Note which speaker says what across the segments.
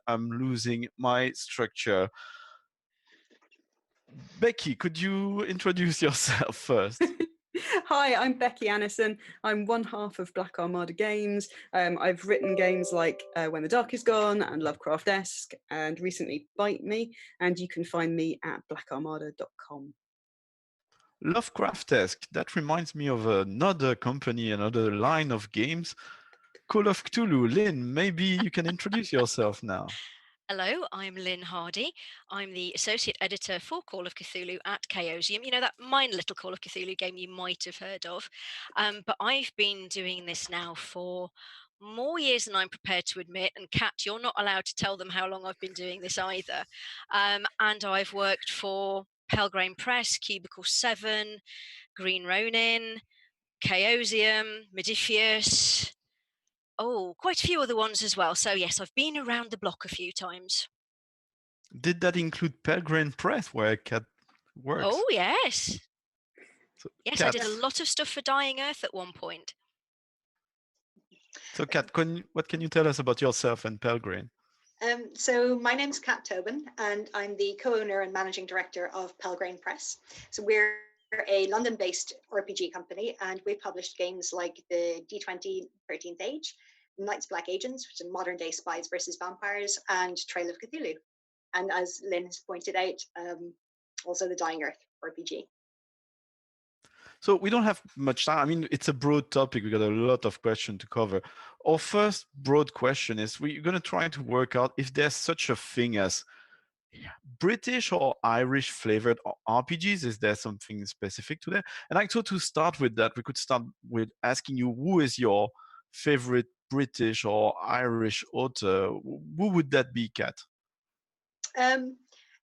Speaker 1: I'm losing my structure. Becky, could you introduce yourself first?
Speaker 2: Hi, I'm Becky Annison. I'm one half of Black Armada Games. I've written games like When the Dark is Gone and Lovecraft-esque, and recently Bite Me, and you can find me at blackarmada.com.
Speaker 1: Lovecraft-esque. That reminds me of another company, another line of games, Call of Cthulhu. Lynne, maybe you can introduce yourself now.
Speaker 3: Hello, I'm Lynne Hardy. I'm the Associate Editor for Call of Cthulhu at Chaosium. You know, that minor little Call of Cthulhu game you might have heard of. But I've been doing this now for more years than I'm prepared to admit. And Cat, you're not allowed to tell them how long I've been doing this either. And I've worked for Pelgrane Press, Cubicle 7, Green Ronin, Chaosium, Modiphius. Oh, quite a few other ones as well. So yes, I've been around the block a few times.
Speaker 1: Did that include Pelgrane Press, where Cat works?
Speaker 3: Oh, yes.
Speaker 1: So,
Speaker 3: Yes,
Speaker 1: Cat,
Speaker 3: I did a lot of stuff for Dying Earth at one point.
Speaker 1: So, Cat, what can you tell us about yourself and Pelgrane?
Speaker 4: So my name's Cat Tobin, and I'm the co-owner and managing director of Pelgrane Press. So we're a London-based RPG company, and we've published games like the D20 13th Age, Knights Black Agents, which are modern-day spies versus vampires, and Trail of Cthulhu. And as Lynne has pointed out, also the Dying Earth RPG.
Speaker 1: So we don't have much time. I mean, it's a broad topic. We got a lot of questions to cover. Our first broad question is we're going to try to work out if there's such a thing as British or Irish flavored RPGs. Is there something specific to that? And I thought to start with that, we could start with asking you, who is your favorite British or Irish author? Who would that be, Kat?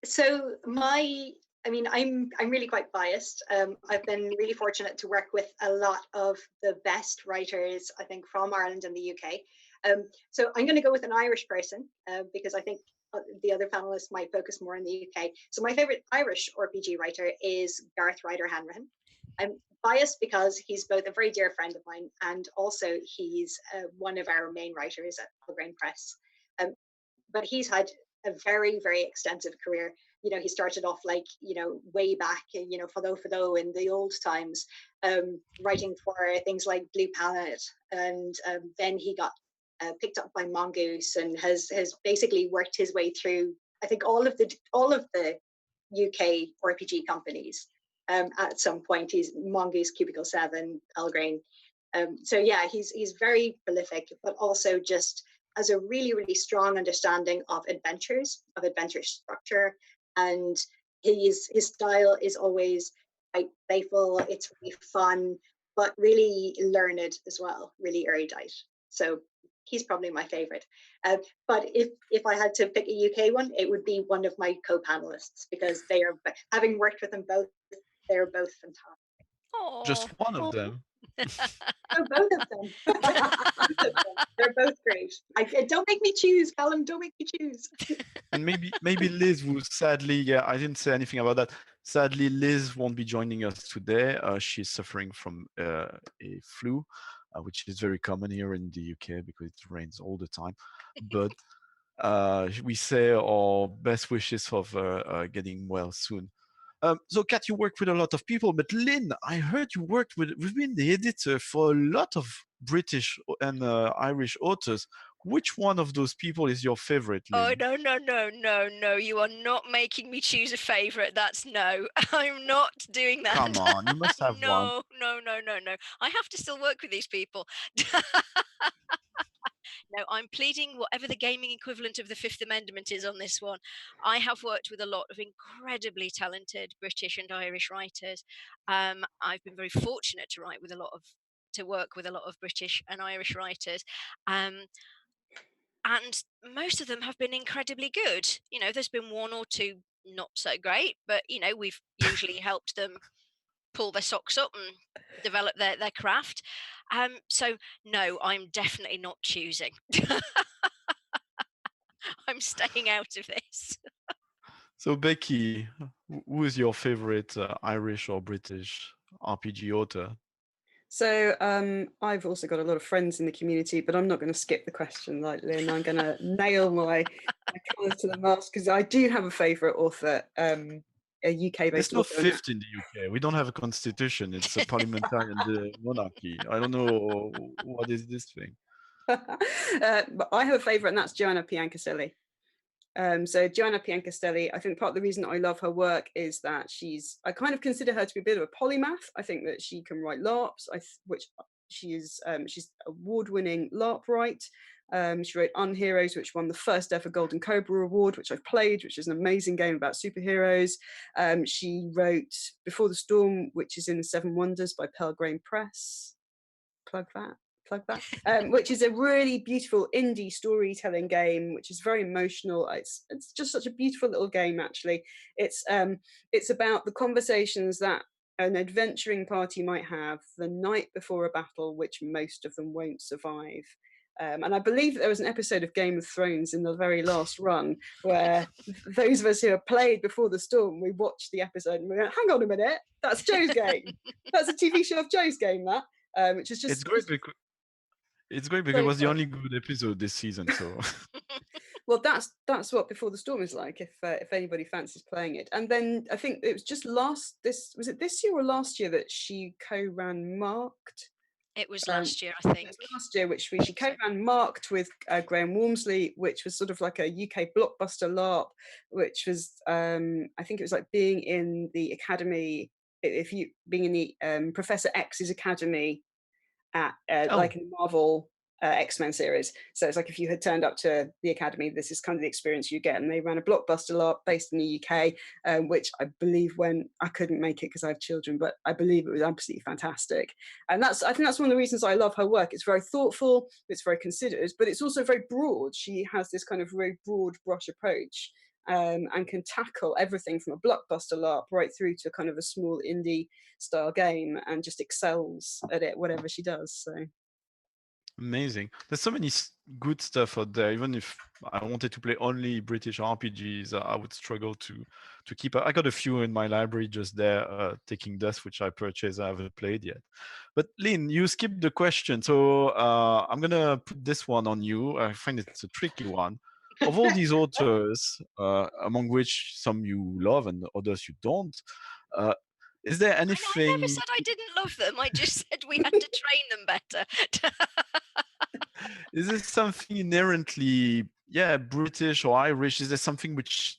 Speaker 4: So I'm really quite biased. I've been really fortunate to work with a lot of the best writers, I think, from Ireland and the UK. So I'm going to go with an Irish person because I think the other panelists might focus more on the UK. So my favorite Irish RPG writer is Gareth Ryder Hanrahan. I'm biased because he's both a very dear friend of mine and also he's one of our main writers at Pelgrane Press. But he's had a very, very extensive career. You know, he started off way back, Fado in the old times, writing for things like Blue Planet, and then he got picked up by Mongoose and has basically worked his way through, I think, all of the UK RPG companies. At some point, he's Mongoose, Cubicle 7, Pelgrane. So yeah, he's very prolific, but also just has a really, really strong understanding of adventure structure, and his style is always quite playful. It's really fun, but really learned as well, really erudite. So he's probably my favorite. But if I had to pick a UK one, it would be one of my co-panelists because they are, having worked with them both, they're both fantastic.
Speaker 3: Aww.
Speaker 1: Just one of them.
Speaker 4: No, both of them. They're both great. Don't make me choose, Kalum. Don't make me choose.
Speaker 1: And maybe Liz, who sadly, I didn't say anything about that. Sadly, Liz won't be joining us today. She's suffering from a flu, which is very common here in the UK because it rains all the time. But we say our best wishes of getting well soon. So, Kat, you worked with a lot of people, but Lynne, I heard you've been the editor for a lot of British and Irish authors. Which one of those people is your favorite, Lynne?
Speaker 3: Oh, no. You are not making me choose a favorite. That's no. I'm not doing that.
Speaker 1: Come on, you must have one.
Speaker 3: No. I have to still work with these people. No, I'm pleading whatever the gaming equivalent of the Fifth Amendment is on this one. I have worked with a lot of incredibly talented British and Irish writers. I've been very fortunate to work with a lot of British and Irish writers. And most of them have been incredibly good. You know, there's been one or two not so great, but you know, we've usually helped them pull their socks up and develop their craft. So no, I'm definitely not choosing. I'm staying out of this.
Speaker 1: So, Becky, who is your favorite Irish or British RPG author?
Speaker 2: So I've also got a lot of friends in the community, but I'm not going to skip the question like Lynn. I'm going to nail my colours to the mast because I do have a favourite author, a UK-based
Speaker 1: There's no
Speaker 2: author.
Speaker 1: fifth in the UK. We don't have a constitution. It's a parliamentarian monarchy. I don't know what is this thing.
Speaker 2: But I have a favourite, and that's Joanna Piancastelli. So Joanna Piancastelli, I think part of the reason I love her work is that I kind of consider her to be a bit of a polymath. I think that she can write LARPs, which she's award-winning LARP write. She wrote Unheroes, which won the first ever Golden Cobra Award, which I've played, which is an amazing game about superheroes. She wrote Before the Storm, which is in the Seven Wonders by Pelgrane Press. Plug that. Which is a really beautiful indie storytelling game, which is very emotional. It's just such a beautiful little game, actually. It's about the conversations that an adventuring party might have the night before a battle, which most of them won't survive. And I believe that there was an episode of Game of Thrones in the very last run where those of us who have played Before the Storm, we watched the episode and we went, hang on a minute, that's Joe's game. That's a TV show of Joe's game, that. Which is just...
Speaker 1: It's great because it was the only good episode this season. So,
Speaker 2: well, that's what Before the Storm is like. If anybody fancies playing it, and then I think it was just was it this year or last year that she co-ran Marked?
Speaker 3: It was last year, I think.
Speaker 2: It was last year, which she co-ran Marked with Graham Walmsley, which was sort of like a UK blockbuster LARP, which was I think it was like being in the academy. Being in the Professor X's academy at like in Marvel X-Men series. So it's like if you had turned up to the academy, this is kind of the experience you get. And they ran a blockbuster LARP based in the UK, which I believe I couldn't make it because I have children, but I believe it was absolutely fantastic. And I think that's one of the reasons I love her work. It's very thoughtful, it's very considered, but it's also very broad. She has this kind of very broad brush approach. And can tackle everything from a blockbuster LARP right through to kind of a small indie style game, and just excels at it, whatever she does. So
Speaker 1: amazing. There's so many good stuff out there. Even if I wanted to play only British RPGs, I would struggle to keep. I got a few in my library just there, Taking Dust, which I purchased. I haven't played yet. But Lynne, you skipped the question, so I'm gonna put this one on you. I find it's a tricky one. Of all these authors, among which some you love and others you don't, is there anything?
Speaker 3: I never said I didn't love them. I just said we had to train them better.
Speaker 1: Is there something inherently, British or Irish? Is there something which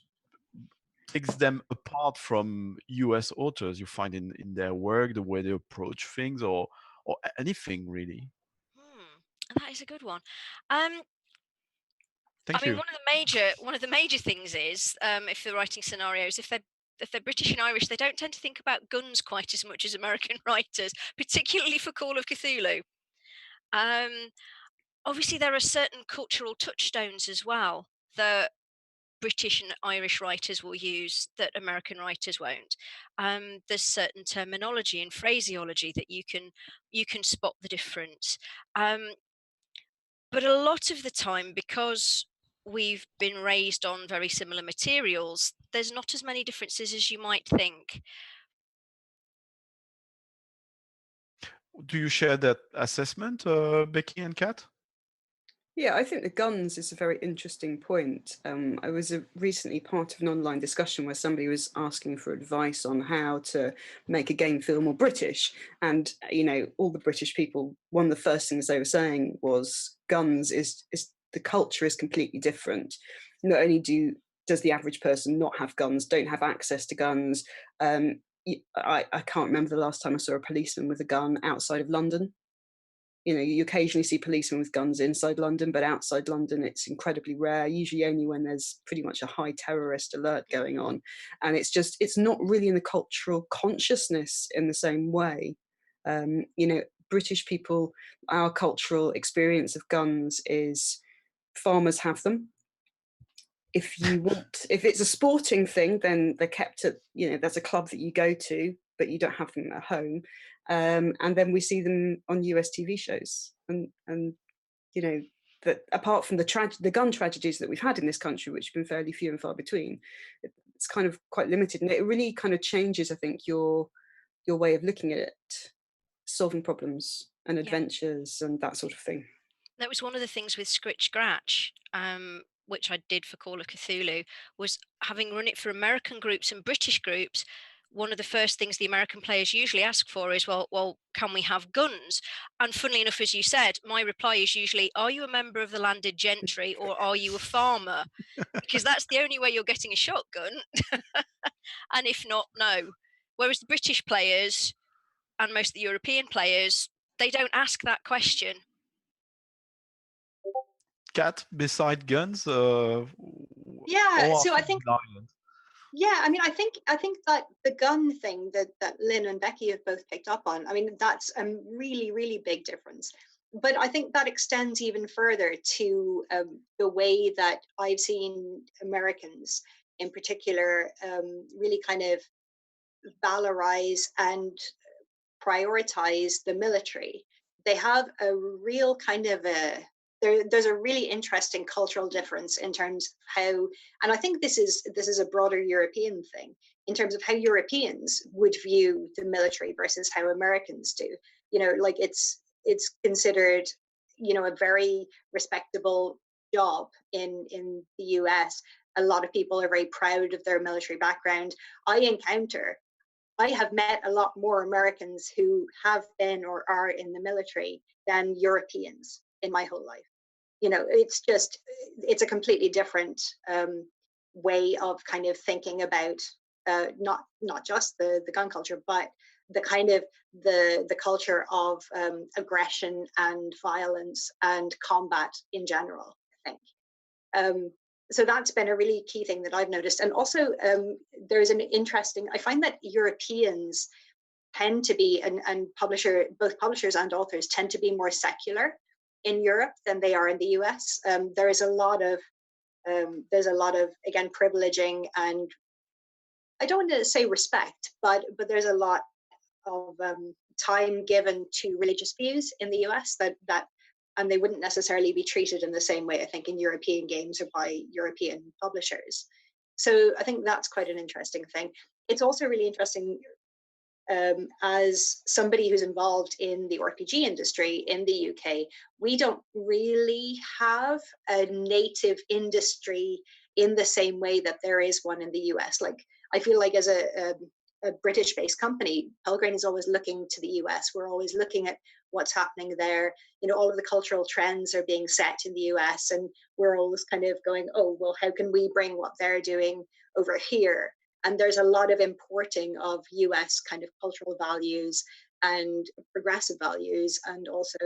Speaker 1: takes them apart from US authors you find in their work, the way they approach things, or anything really?
Speaker 3: That is a good one.
Speaker 1: Thank you.
Speaker 3: One of the major things is if they're writing scenarios, if they're British and Irish, they don't tend to think about guns quite as much as American writers, particularly for Call of Cthulhu. Obviously, there are certain cultural touchstones as well that British and Irish writers will use that American writers won't. There's certain terminology and phraseology that you can spot the difference. But a lot of the time, because we've been raised on very similar materials, there's not as many differences as you might think.
Speaker 1: Do you share that assessment, Becky and Cat?
Speaker 2: Yeah, I think the guns is a very interesting point. I was recently part of an online discussion where somebody was asking for advice on how to make a game feel more British. And, all the British people, one of the first things they were saying was guns is the culture is completely different. Not only does the average person not have guns, don't have access to guns. I can't remember the last time I saw a policeman with a gun outside of London. You occasionally see policemen with guns inside London, but outside London, it's incredibly rare, usually only when there's pretty much a high terrorist alert going on. And it's not really in the cultural consciousness in the same way. British people, our cultural experience of guns is farmers have them. If it's a sporting thing, then they're kept at, there's a club that you go to, but you don't have them at home. And then we see them on US TV shows, and that apart from the gun tragedies that we've had in this country, which have been fairly few and far between, it's kind of quite limited, and it really kind of changes, I think, your way of looking at it. solving problems and
Speaker 3: Yeah.
Speaker 2: adventures and that sort of thing.
Speaker 3: That was one of the things with Scritch Scratch, which I did for Call of Cthulhu, was having run it for American groups and British groups. One of the first things the American players usually ask for is, well, can we have guns? And funnily enough, as you said, my reply is usually, are you a member of the landed gentry or are you a farmer? Because that's the only way you're getting a shotgun. And if not, no. Whereas the British players and most of the European players, they don't ask that question.
Speaker 1: Cat, beside guns,
Speaker 4: Yeah,
Speaker 1: how
Speaker 4: so I
Speaker 1: often
Speaker 4: think
Speaker 1: in Ireland?
Speaker 4: yeah, I mean, I think that the gun thing that Lynn and Becky have both picked up on, I mean, that's a really, really big difference. But I think that extends even further to the way that I've seen Americans, in particular, really kind of valorize and prioritize the military. They have a real kind of there's a really interesting cultural difference in terms of how, and I think this is a broader European thing in terms of how Europeans would view the military versus how Americans do. You know, like it's considered, you know, a very respectable job in the US. A lot of people are very proud of their military background. I have met a lot more Americans who have been or are in the military than Europeans in my whole life. You know, it's a completely different way of kind of thinking about not just the gun culture, but the kind of the culture of aggression and violence and combat in general, I think. So that's been a really key thing that I've noticed. And also there's an interesting, I find that Europeans tend to be, and both publishers and authors tend to be more secular in Europe than they are in the US. There's a lot of, again, privileging, and I don't want to say respect, but there's a lot of time given to religious views in the US that and they wouldn't necessarily be treated in the same way, I think, in European games or by European publishers. So I think that's quite an interesting thing. It's also really interesting as somebody who's involved in the RPG industry in the UK, we don't really have a native industry in the same way that there is one in the US. Like, I feel like as a British-based company, Pelgrane is always looking to the US. We're always looking at what's happening there. You know, all of the cultural trends are being set in the US, and we're always kind of going, oh, well, how can we bring what they're doing over here? And there's a lot of importing of US kind of cultural values and progressive values, and also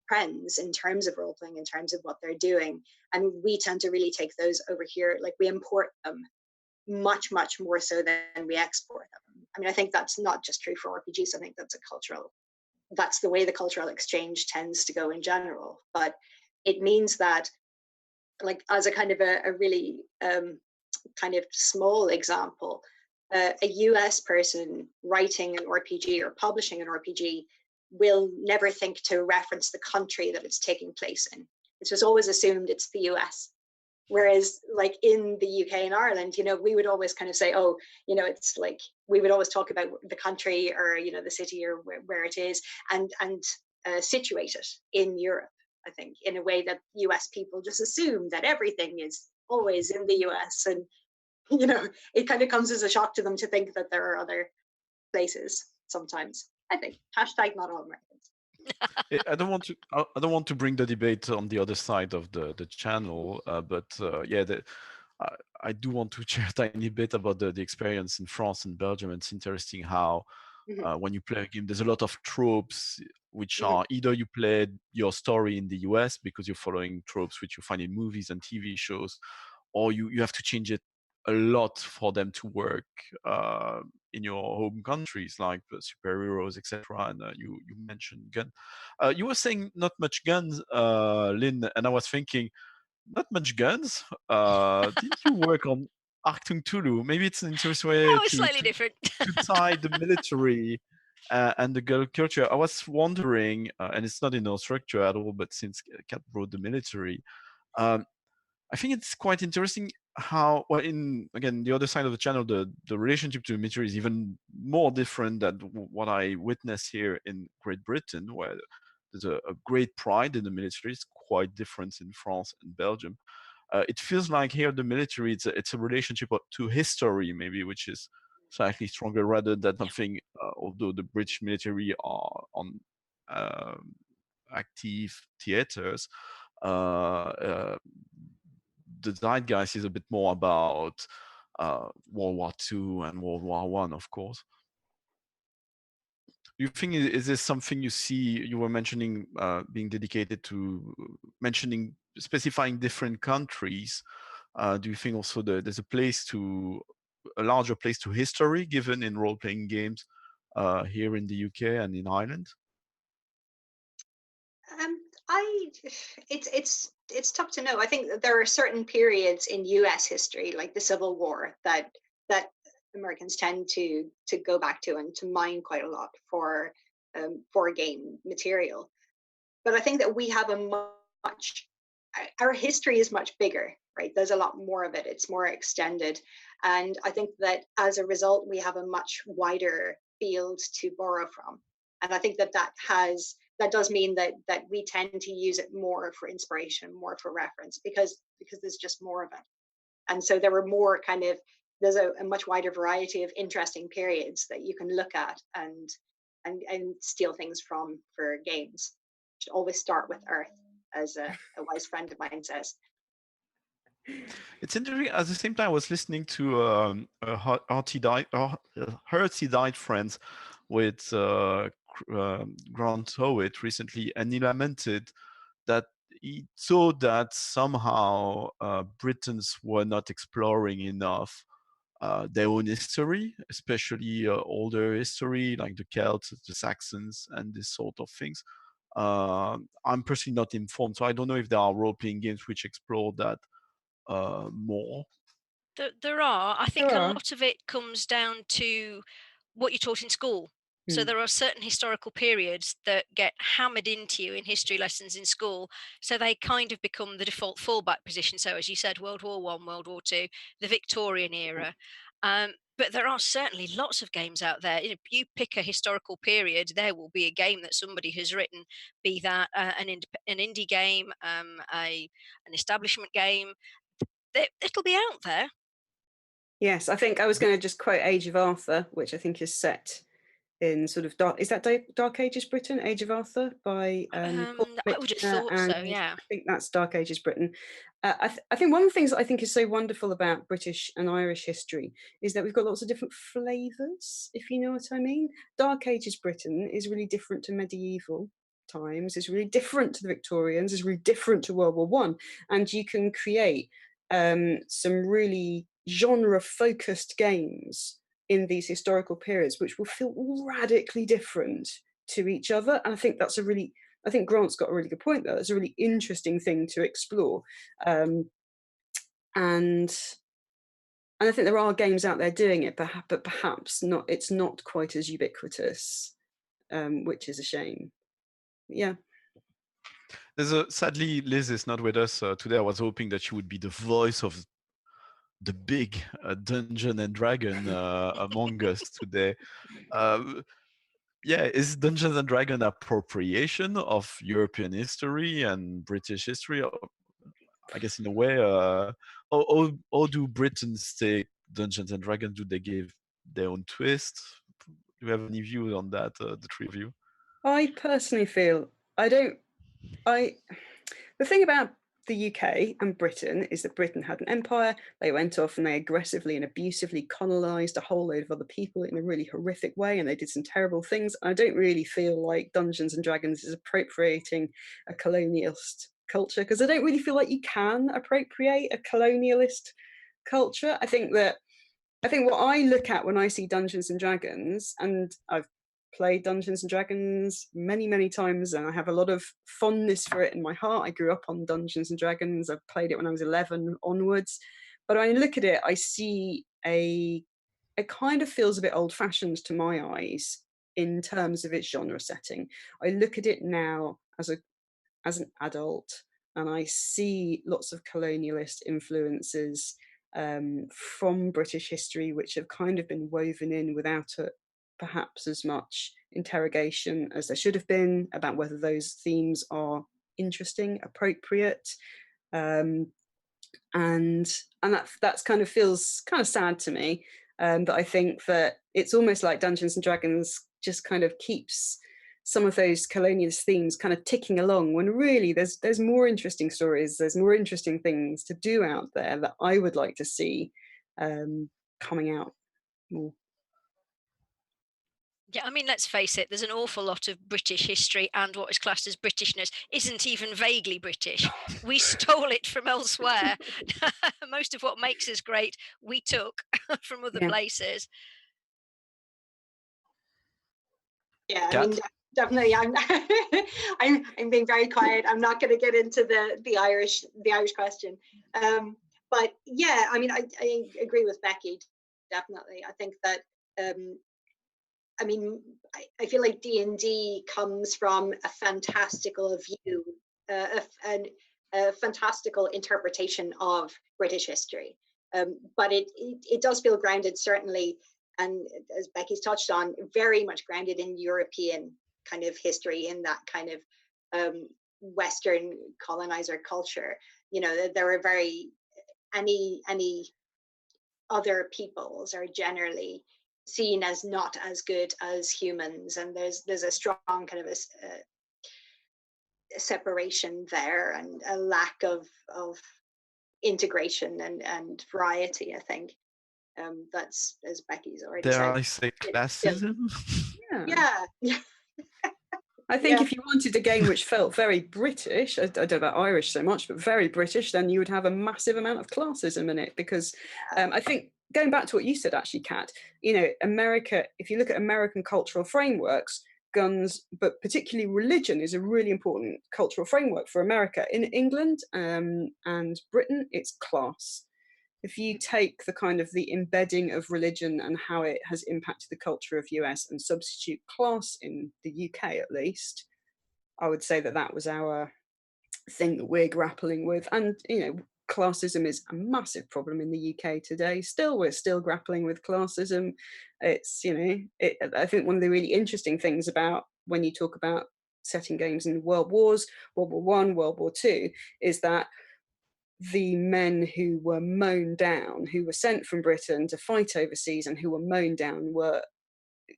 Speaker 4: trends in terms of role playing, in terms of what they're doing. And we tend to really take those over here. Like, we import them much, much more so than we export them. I mean, I think that's not just true for RPGs. I think that's the way the cultural exchange tends to go in general. But it means that, like, as a kind of a really kind of small example, a US person writing an RPG or publishing an RPG will never think to reference the country that it's taking place in. It's just always assumed it's the US. Whereas, like, in the UK and Ireland, you know, we would always kind of say, oh, you know, it's like, we would always talk about the country or, you know, the city or where it is, and situate it in Europe, I think, in a way that US people just assume that everything is always in the US. And, you know, it kind of comes as a shock to them to think that there are other places sometimes, I think. Hashtag not all Americans.
Speaker 1: I don't want to bring the debate on the other side of the channel, but yeah, I do want to share a tiny bit about the experience in France and Belgium. It's interesting how when you play a game, there's a lot of tropes which are either you played your story in the US because you're following tropes which you find in movies and TV shows, or you have to change it a lot for them to work in your home countries, like superheroes, etc. And you mentioned gun. You were saying not much guns, Lynn, and I was thinking, not much guns. Didn't you work on Arctum Tulu? Maybe it's an interesting way
Speaker 3: That was slightly different.
Speaker 1: to tie the military and the girl culture. I was wondering, and it's not in our structure at all, but since Cat brought the military, I think it's quite interesting. how, well, in again the other side of the channel, the relationship to the military is even more different than what I witness here in Great Britain, where there's a great pride in the military. It's quite different in France and Belgium. It feels like here the military, it's a relationship to history, maybe, which is slightly stronger rather than something. Although the British military are on active theaters, the zeitgeist is a bit more about World War II and World War One, of course. Do you think is this something you see? You were mentioning being dedicated to mentioning specifying different countries. Do you think also there's a larger place to history given in role-playing games here in the UK and in Ireland?
Speaker 4: I it's tough to know. I think that there are certain periods in U.S. history, like the Civil War, that Americans tend to go back to and to mine quite a lot for game material. But I think that we have our history is much bigger, right? There's a lot more of it. It's more extended, and I think that as a result, we have a much wider field to borrow from. And I think that does mean that we tend to use it more for inspiration, more for reference, because there's just more of it. And so there's a much wider variety of interesting periods that you can look at and steal things from for games. You should always start with Earth, as a wise friend of mine says.
Speaker 1: It's interesting. At the same time, I was listening to Hearty Died Friends with Grant Howitt recently, and he lamented that he thought that somehow Britons were not exploring enough their own history, especially older history like the Celts, the Saxons, and this sort of things. I'm personally not informed, so I don't know if there are role-playing games which explore that more.
Speaker 3: There are. I think
Speaker 2: There
Speaker 3: a
Speaker 2: are.
Speaker 3: lot of it comes down to what you're taught in school. So there are certain historical periods that get hammered into you in history lessons in school. So they kind of become the default fallback position. So as you said, World War One, World War Two, the Victorian era. But there are certainly lots of games out there. If you pick a historical period, there will be a game that somebody has written, be that an indie game, an establishment game. It'll be out there.
Speaker 2: Yes, I think I was going to just quote Age of Arthur, which I think is set in sort of Dark Ages Britain, Age of Arthur by Paul
Speaker 3: I would have thought
Speaker 2: and
Speaker 3: so, yeah.
Speaker 2: I think that's Dark Ages Britain. I think one of the things that I think is so wonderful about British and Irish history is that we've got lots of different flavours, if you know what I mean. Dark Ages Britain is really different to medieval times, is really different to the Victorians, is really different to World War One, and you can create some really genre-focused games in these historical periods, which will feel radically different to each other. And I think I think Grant's got a really good point there. It's a really interesting thing to explore. And I think there are games out there doing it, but perhaps not. It's not quite as ubiquitous, which is a shame. Yeah.
Speaker 1: Sadly, Liz is not with us today. I was hoping that she would be the voice of the big Dungeon and Dragon among us today. Yeah, is Dungeons and Dragon appropriation of European history and British history? I guess in a way, how do Britons take Dungeons and Dragons? Do they give their own twist? Do you have any views on that, the three of you?
Speaker 2: I personally feel the thing about the UK and Britain is that Britain had an empire. They went off and they aggressively and abusively colonized a whole load of other people in a really horrific way, and they did some terrible things. I don't really feel like Dungeons and Dragons is appropriating a colonialist culture, because I don't really feel like you can appropriate a colonialist culture. I think what I look at when I see Dungeons and Dragons, and I've played Dungeons and Dragons many, many times, and I have a lot of fondness for it in my heart. I grew up on Dungeons and Dragons. I played it when I was 11 onwards. But when I look at it, I see it kind of feels a bit old-fashioned to my eyes in terms of its genre setting. I look at it now as an adult, and I see lots of colonialist influences from British history, which have kind of been woven in without perhaps as much interrogation as there should have been about whether those themes are interesting, appropriate, and that's kind of feels kind of sad to me. That I think that it's almost like Dungeons and Dragons just kind of keeps some of those colonialist themes kind of ticking along, when really there's more interesting stories, there's more interesting things to do out there that I would like to see coming out more.
Speaker 3: Yeah, I mean, let's face it, there's an awful lot of British history, and what is classed as Britishness isn't even vaguely British. We stole it from elsewhere. Most of what makes us great, we took from other places.
Speaker 4: Yeah, I mean, definitely. I'm being very quiet. I'm not going to get into the Irish question. But yeah, I mean, I agree with Becky. Definitely, I think that. I mean, I feel like D&D comes from a fantastical view, a fantastical interpretation of British history. But it does feel grounded, certainly, and as Becky's touched on, very much grounded in European kind of history, in that kind of Western colonizer culture. You know, there are any other peoples are generally seen as not as good as humans, and there's a strong kind of a separation there, and a lack of integration and variety. I think that's, as Becky's already
Speaker 1: Dare
Speaker 4: said,
Speaker 1: I say classism?
Speaker 4: Yeah.
Speaker 2: I think if you wanted a game which felt very British, I don't know about Irish so much, but very British, then you would have a massive amount of classism in it, because I think, going back to what you said, actually, Kat, you know, America, if you look at American cultural frameworks, guns, but particularly religion, is a really important cultural framework for America. In England and Britain, it's class. If you take the kind of the embedding of religion and how it has impacted the culture of US and substitute class in the UK, at least, I would say that that was our thing that we're grappling with. And, you know, classism is a massive problem in the UK today. We're still grappling with classism. It's, you know, I think one of the really interesting things about when you talk about setting games in world wars, World War I, World War II, is that the men who were mown down, who were sent from Britain to fight overseas and who were mown down, were,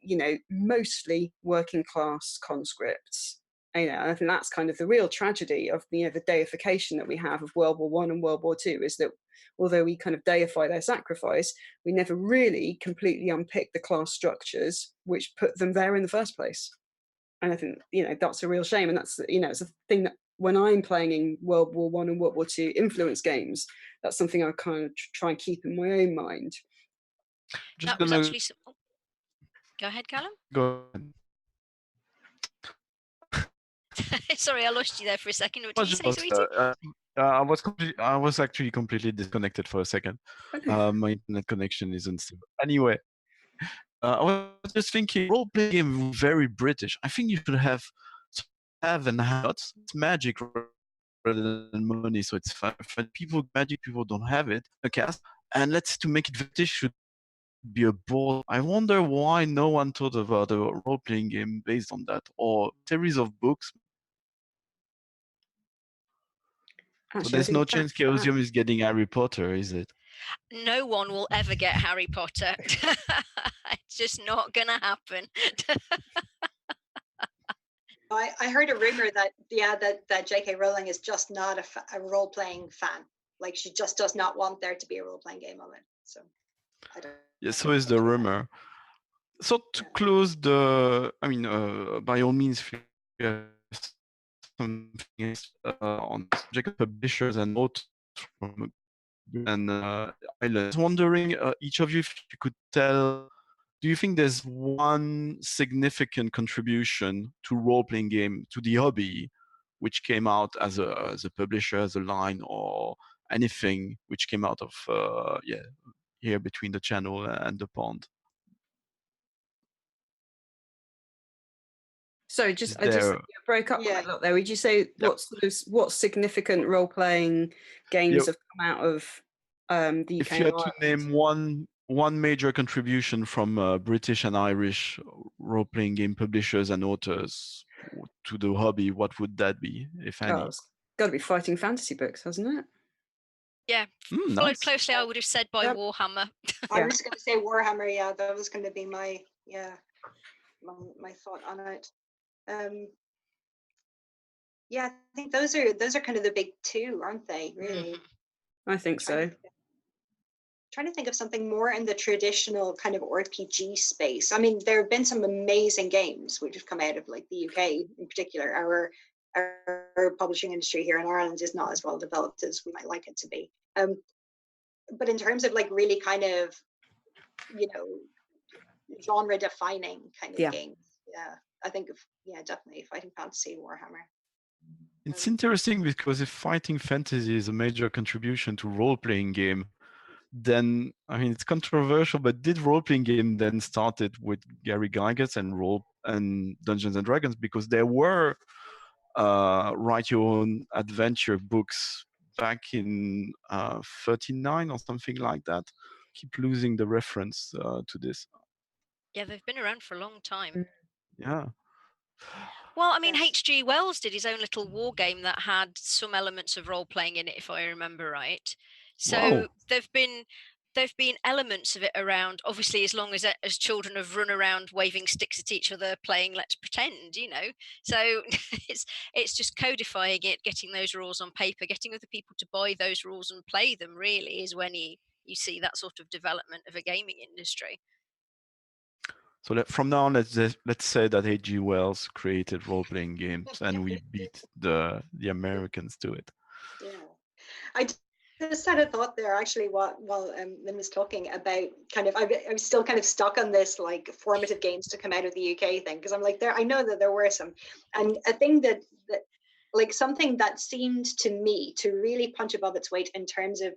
Speaker 2: you know, mostly working class conscripts. You know, I think that's kind of the real tragedy of, you know, the deification that we have of World War I and World War II, is that although we kind of deify their sacrifice, we never really completely unpick the class structures which put them there in the first place. And I think, you know, that's a real shame. And that's, you know, it's a thing that when I'm playing in World War I and World War II influence games, that's something I kind of try and keep in my own mind.
Speaker 3: That was actually... Go ahead, Kalum.
Speaker 1: Go ahead.
Speaker 3: Sorry, I lost you there for a second. What did you say, sweetie?
Speaker 1: I was actually completely disconnected for a second. My internet connection isn't stable. Anyway, I was just thinking, role-playing game very British. I think you should have and have it's magic rather than money, so it's fun. Magic people don't have it. Okay, and to make it British should be a board. I wonder why no one thought about a role-playing game based on that, or series of books. So there's no chance Chaosium is getting Harry Potter, is it?
Speaker 3: No one will ever get Harry Potter. It's just not going to happen.
Speaker 4: I heard a rumor that that J.K. Rowling is just not a role-playing fan. Like, she just does not want there to be a role-playing game of it. So I don't.
Speaker 1: Yeah, so is the rumor. So to close the, I mean, by all means, something on subject publishers and notes from and I was wondering, each of you, if you could tell, do you think there's one significant contribution to role-playing game, to the hobby, which came out as a publisher, as a line, or anything which came out of here between the channel and the pond?
Speaker 2: So I just broke up quite a lot there. Would you say what significant role-playing games have come out of the UK
Speaker 1: If you
Speaker 2: and
Speaker 1: had to
Speaker 2: Ireland.
Speaker 1: name one major contribution from British and Irish role-playing game publishers and authors to the hobby, what would that be, if
Speaker 2: Oh,
Speaker 1: any?
Speaker 2: it's got to be fighting fantasy books, hasn't it?
Speaker 3: Yeah, followed
Speaker 1: Nice.
Speaker 3: closely, I would have said, by
Speaker 2: Yep.
Speaker 3: Warhammer.
Speaker 4: I
Speaker 2: Yeah.
Speaker 4: was going to say Warhammer. Yeah, that was going to be my thought on it. Yeah, I think those are kind of the big two, aren't they? Really.
Speaker 3: Mhm.
Speaker 2: I think so.
Speaker 4: Trying to think of something more in the traditional kind of RPG space. I mean, there have been some amazing games which have come out of like the UK in particular. Our publishing industry here in Ireland is not as well developed as we might like it to be. But in terms of like really kind of, you know, genre defining kind of games, yeah, I think of, definitely Fighting Fantasy, Warhammer.
Speaker 1: It's interesting because if fighting fantasy is a major contribution to role-playing game, then I mean it's controversial, but did role-playing game then started with Gary Gygax and Dungeons and Dragons, because there were write your own adventure books back in 39 or something like that. Keep losing the reference to this.
Speaker 3: Yeah, they've been around for a long time.
Speaker 1: Yeah.
Speaker 3: Well, I mean,
Speaker 4: Yes.
Speaker 3: H.G. Wells did his own little war game that had some elements of role playing in it, if I remember right. So
Speaker 1: Wow.
Speaker 3: there've been elements of it around. Obviously, as long as children have run around waving sticks at each other, playing Let's Pretend, you know. So it's just codifying it, getting those rules on paper, getting other people to buy those rules and play them. Really, is when you see that sort of development of a gaming industry.
Speaker 1: So from now on, let's say that H.G. Wells created role-playing games, and we beat the Americans to it.
Speaker 4: Yeah, I just had a thought there actually while Lynne was talking about kind of, I was still kind of stuck on this like formative games to come out of the UK thing, because I'm like, I know that there were some, and a thing that like something that seemed to me to really punch above its weight in terms of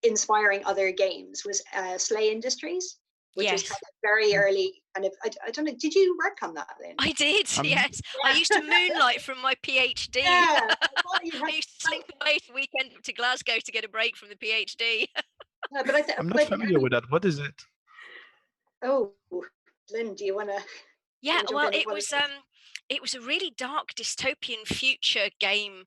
Speaker 4: inspiring other games was Slay Industries, which was
Speaker 3: Yes.
Speaker 4: kind of very early kind of, I don't know, did you work on that, Lynne?
Speaker 3: I did, yes. I used to moonlight from my PhD.
Speaker 4: Yeah,
Speaker 3: I used to slink away the weekend up to Glasgow to get a break from the PhD.
Speaker 4: but
Speaker 1: I'm not familiar with that. What is it?
Speaker 4: Oh, Lynne, do you want to?
Speaker 3: Yeah, well, it was a really dark dystopian future game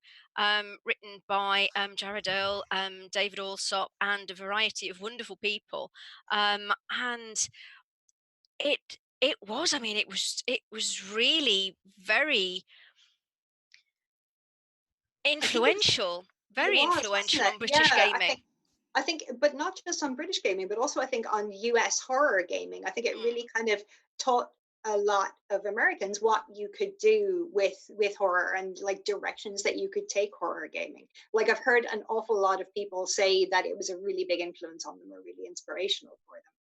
Speaker 3: written by Jared Earl, David Alsop, and a variety of wonderful people, and it was really very influential, very influential on British gaming.
Speaker 4: I think, but not just on British gaming, but also I think on US horror gaming. I think it really kind of taught a lot of Americans what you could do with horror and like directions that you could take horror gaming. Like I've heard an awful lot of people say that it was a really big influence on them or really inspirational for them.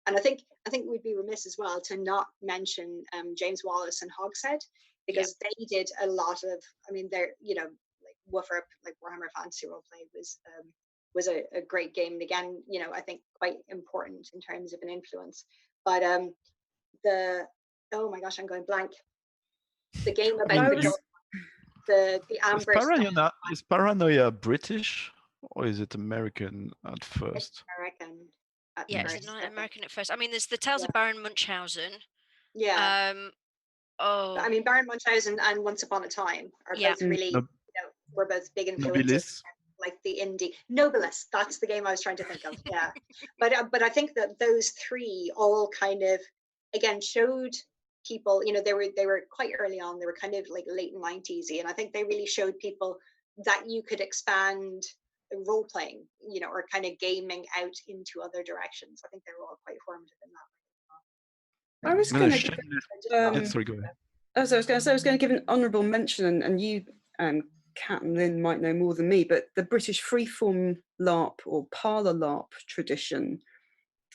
Speaker 4: And I think we'd be remiss as well to not mention James Wallace and Hogshead, because they did a lot of, I mean, they're, you know, like Woofer, like Warhammer Fantasy Roleplay was a great game. And again, you know, I think quite important in terms of an influence. But oh my gosh, I'm going blank. The game about the Amber.
Speaker 1: Is Paranoia British or is it American at first?
Speaker 4: American.
Speaker 3: It's American at first. I mean, there's the Tales of Baron Munchausen.
Speaker 4: Yeah. I mean, Baron Munchausen and Once Upon a Time are both really, you know, were both big influences. Like the indie Nobilis, that's the game I was trying to think of. Yeah, but I think that those three all kind of again showed people, you know, they were quite early on. They were kind of like late 90s, and I think they really showed people that you could expand role playing, you know, or kind of gaming out into other directions. I think they were all quite formative in that.
Speaker 2: I was going to
Speaker 1: sorry, go ahead.
Speaker 2: I was going to give an honourable mention, and you, Cat and Lynne might know more than me, but the British freeform LARP or parlour LARP tradition,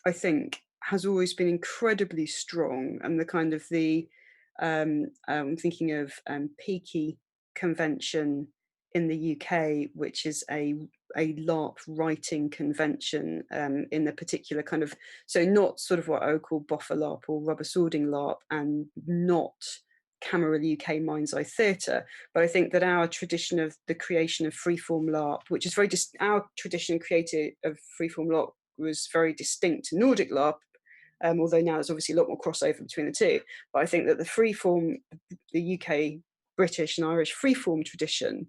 Speaker 2: I think, has always been incredibly strong. And the kind of I'm thinking of Peaky Convention in the UK, which is a LARP writing convention in the particular kind of, so not sort of what I would call boffer LARP or rubber swording LARP, and not Camera UK Mind's Eye Theatre, but I think that our tradition of the creation of freeform LARP, which is very our tradition created of freeform LARP was very distinct to Nordic LARP, although now there's obviously a lot more crossover between the two. But I think that the freeform, the UK, British and Irish freeform tradition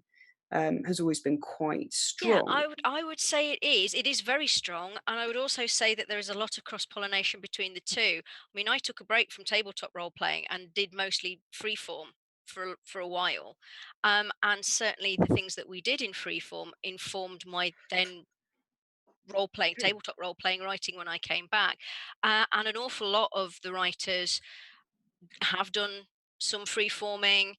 Speaker 2: has always been quite strong.
Speaker 3: Yeah, I would say it is. It is very strong, and I would also say that there is a lot of cross-pollination between the two. I mean, I took a break from tabletop role-playing and did mostly freeform for a while, and certainly the things that we did in freeform informed my then role-playing, tabletop role-playing writing when I came back, and an awful lot of the writers have done some freeforming.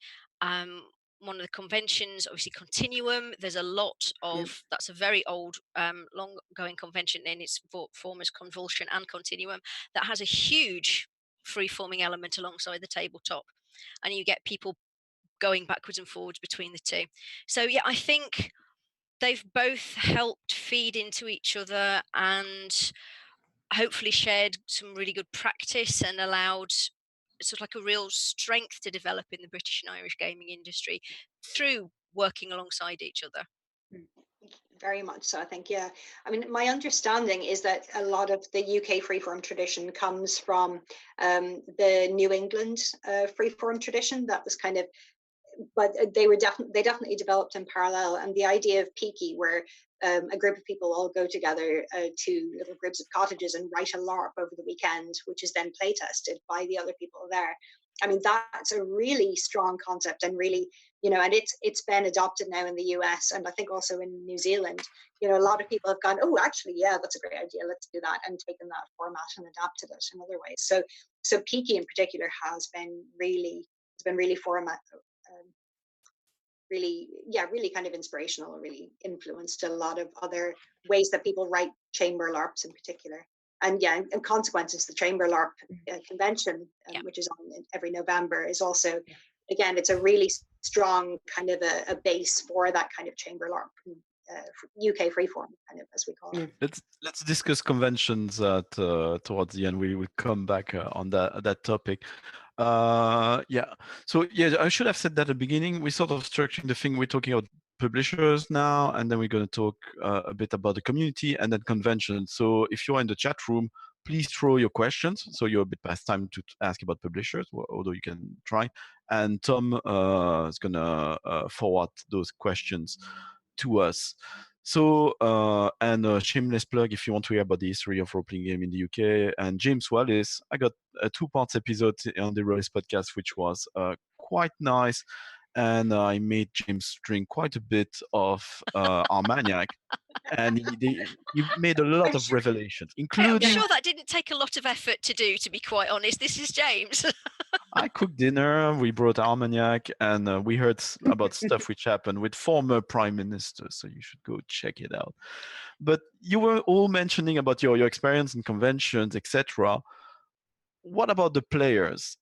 Speaker 3: One of the conventions, obviously Continuum, there's a lot of, that's a very old, long going convention in its form as Convulsion and Continuum, that has a huge freeforming element alongside the tabletop, and you get people going backwards and forwards between the two. So yeah, I think they've both helped feed into each other and hopefully shared some really good practice and allowed sort of like a real strength to develop in the British and Irish gaming industry through working alongside each other.
Speaker 4: Very much so, I think, yeah. I mean, my understanding is that a lot of the UK freeform tradition comes from the New England freeform tradition. That was kind of, but they definitely developed in parallel. And the idea of Peaky, where a group of people all go together to little groups of cottages and write a LARP over the weekend, which is then play tested by the other people there. I mean, that's a really strong concept, and really, you know, and it's been adopted now in the US, and I think also in New Zealand. You know, a lot of people have gone, oh, actually, yeah, that's a great idea, let's do that, and taken that format and adapted it in other ways. So Peaky in particular has been really format. Really kind of inspirational, really influenced a lot of other ways that people write chamber LARPs in particular. And yeah, and Consequences, the chamber LARP convention, which is on every November, is also, again, it's a really strong kind of a base for that kind of chamber LARP, UK freeform, kind of, as we call it.
Speaker 1: Let's discuss conventions towards the end. We will come back on that topic. So I should have said that at the beginning. We're sort of structuring the thing. We're talking about publishers now, and then we're going to talk a bit about the community and then conventions. So if you're in the chat room, please throw your questions. So you're a bit past time to ask about publishers, although you can try. And Tom is going to forward those questions to us. So, and a shameless plug, if you want to hear about the history of role-playing game in the UK, and James Wallace, I got a 2-part episode on the Rolistes Podcast, which was quite nice. And I made James drink quite a bit of Armagnac. And he made a lot of revelations, including...
Speaker 3: I'm sure that didn't take a lot of effort to do, to be quite honest. This is James.
Speaker 1: I cooked dinner, we brought Armagnac, and we heard about stuff which happened with former prime ministers, so you should go check it out. But you were all mentioning about your experience in conventions, etc. What about the players?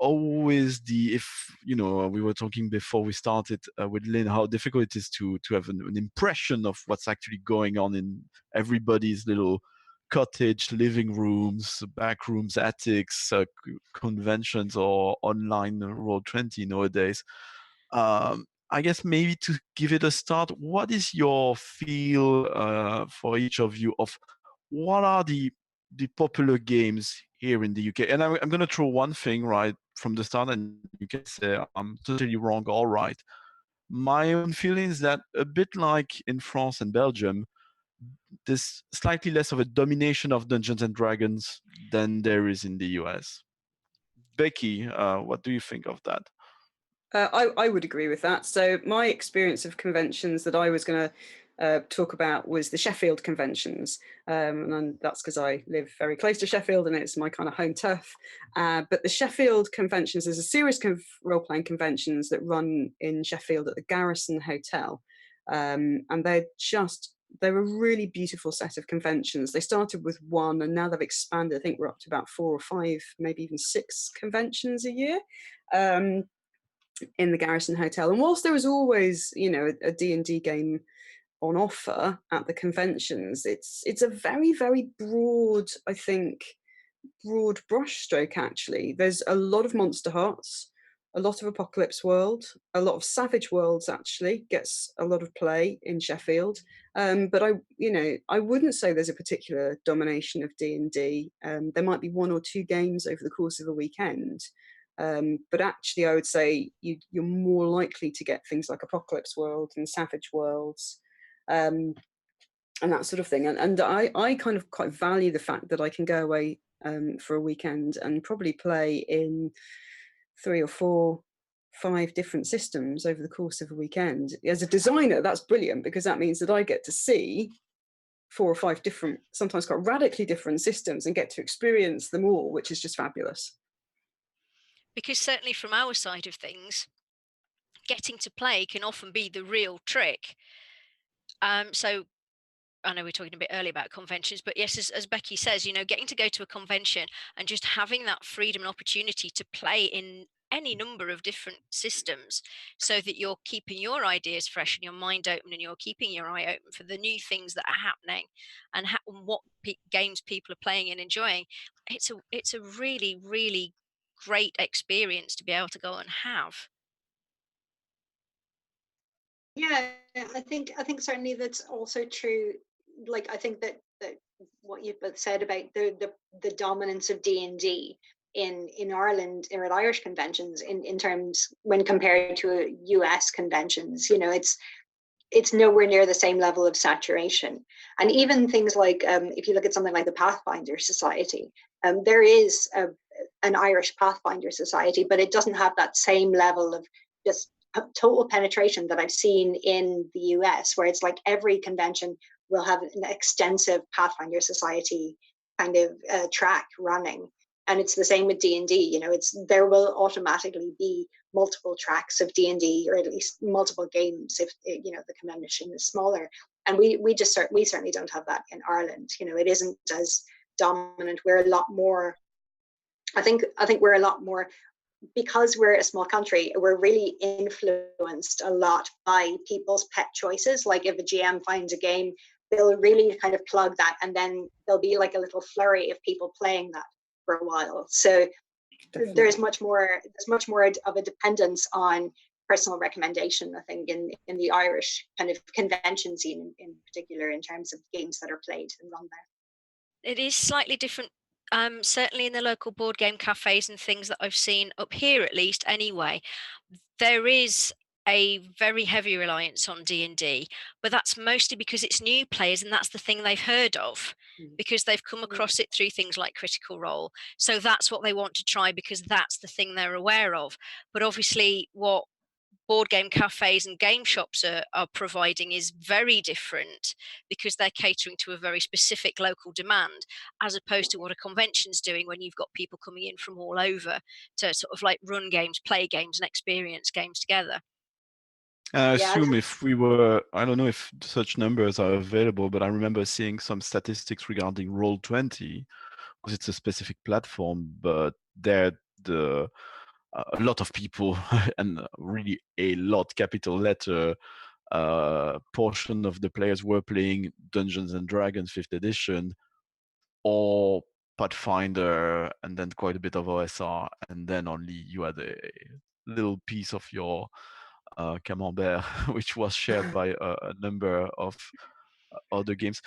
Speaker 1: Always we were talking before we started with Lynne, how difficult it is to have an impression of what's actually going on in everybody's little cottage, living rooms, back rooms, attics, conventions, or online Roll20 nowadays. I guess maybe to give it a start, what is your feel for each of you of what are the popular games here in the UK? And I'm going to throw one thing right from the start, and you can say I'm totally wrong or right. My own feeling is that a bit like in France and Belgium, there's slightly less of a domination of Dungeons and Dragons than there is in the US. Becky, what do you think of that?
Speaker 2: I would agree with that. So my experience of conventions that I was going to talk about was the Sheffield conventions, and that's because I live very close to Sheffield and it's my kind of home turf. But the Sheffield conventions, there's a series of role-playing conventions that run in Sheffield at the Garrison Hotel, and they're a really beautiful set of conventions. They started with one and now they've expanded. I think we're up to about 4 or 5, maybe even 6 conventions a year. In the Garrison Hotel, and whilst there was always, a D&D game on offer at the conventions, it's a very, very broad, I think, broad brushstroke, actually. There's a lot of Monster Hearts, a lot of Apocalypse World, a lot of Savage Worlds actually gets a lot of play in Sheffield. But I wouldn't say there's a particular domination of D&D. There might be one or two games over the course of a weekend. But actually, I would say you're more likely to get things like Apocalypse World and Savage Worlds, and that sort of thing. And I kind of quite value the fact that I can go away for a weekend and probably play in 3 or 4, 5 different systems over the course of a weekend. As a designer, that's brilliant, because that means that I get to see 4 or 5 different, sometimes quite radically different systems, and get to experience them all, which is just fabulous.
Speaker 3: Because certainly from our side of things, getting to play can often be the real trick. So I know we were talking a bit earlier about conventions, but yes, as Becky says, getting to go to a convention and just having that freedom and opportunity to play in any number of different systems, so that you're keeping your ideas fresh and your mind open, and you're keeping your eye open for the new things that are happening, and what games people are playing and enjoying. It's a really, really great experience to be able to go and have.
Speaker 4: Yeah, I think certainly that's also true. Like, I think that what you both said about the dominance of D&D in Ireland, or at Irish conventions, in terms when compared to US conventions, it's nowhere near the same level of saturation. And even things like, if you look at something like the Pathfinder Society, there is an Irish Pathfinder Society, but it doesn't have that same level of just total penetration that I've seen in the US, where it's like every convention will have an extensive Pathfinder Society kind of track running. And it's the same with D&D. There will automatically be multiple tracks of D&D, or at least multiple games if the convention is smaller. And we certainly don't have that in Ireland. It isn't as dominant. We're a lot more. I think we're a lot more, because we're a small country, we're really influenced a lot by people's pet choices. Like, if a GM finds a game, they'll really kind of plug that, and then there'll be like a little flurry of people playing that for a while. So
Speaker 2: Definitely.
Speaker 4: there's much more of a dependence on personal recommendation, I think, in the Irish kind of convention scene in particular, in terms of games that are played and run there.
Speaker 3: It is slightly different, certainly in the local board game cafes and things that I've seen up here, at least anyway. There is a very heavy reliance on D&D, but that's mostly because it's new players, and that's the thing they've heard of, because they've come across it through things like Critical Role. So that's what they want to try, because that's the thing they're aware of. But obviously what board game cafes and game shops are providing is very different, because they're catering to a very specific local demand, as opposed to what a convention's doing, when you've got people coming in from all over to sort of like run games, play games, and experience games together.
Speaker 1: I assume I don't know if such numbers are available, but I remember seeing some statistics regarding Roll20, because it's a specific platform, but there a lot of people, and really a lot, capital letter, portion of the players were playing Dungeons and Dragons 5th edition, or Pathfinder, and then quite a bit of OSR, and then only you had a little piece of your camembert, which was shared by a number of other games.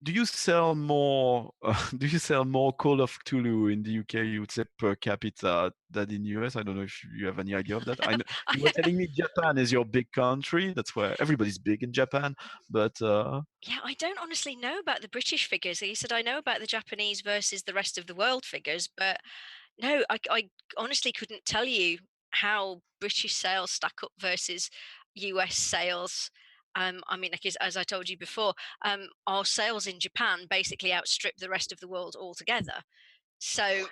Speaker 1: Do you sell more? Do you sell more Call of Cthulhu in the UK, you would say, per capita than in US? I don't know if you have any idea of that. I know you were telling me Japan is your big country. That's where everybody's big in Japan. But
Speaker 3: yeah, I don't honestly know about the British figures. He said I know about the Japanese versus the rest of the world figures, but no, I honestly couldn't tell you how British sales stack up versus US sales. I mean, like, as I told you before, our sales in Japan basically outstrip the rest of the world altogether. So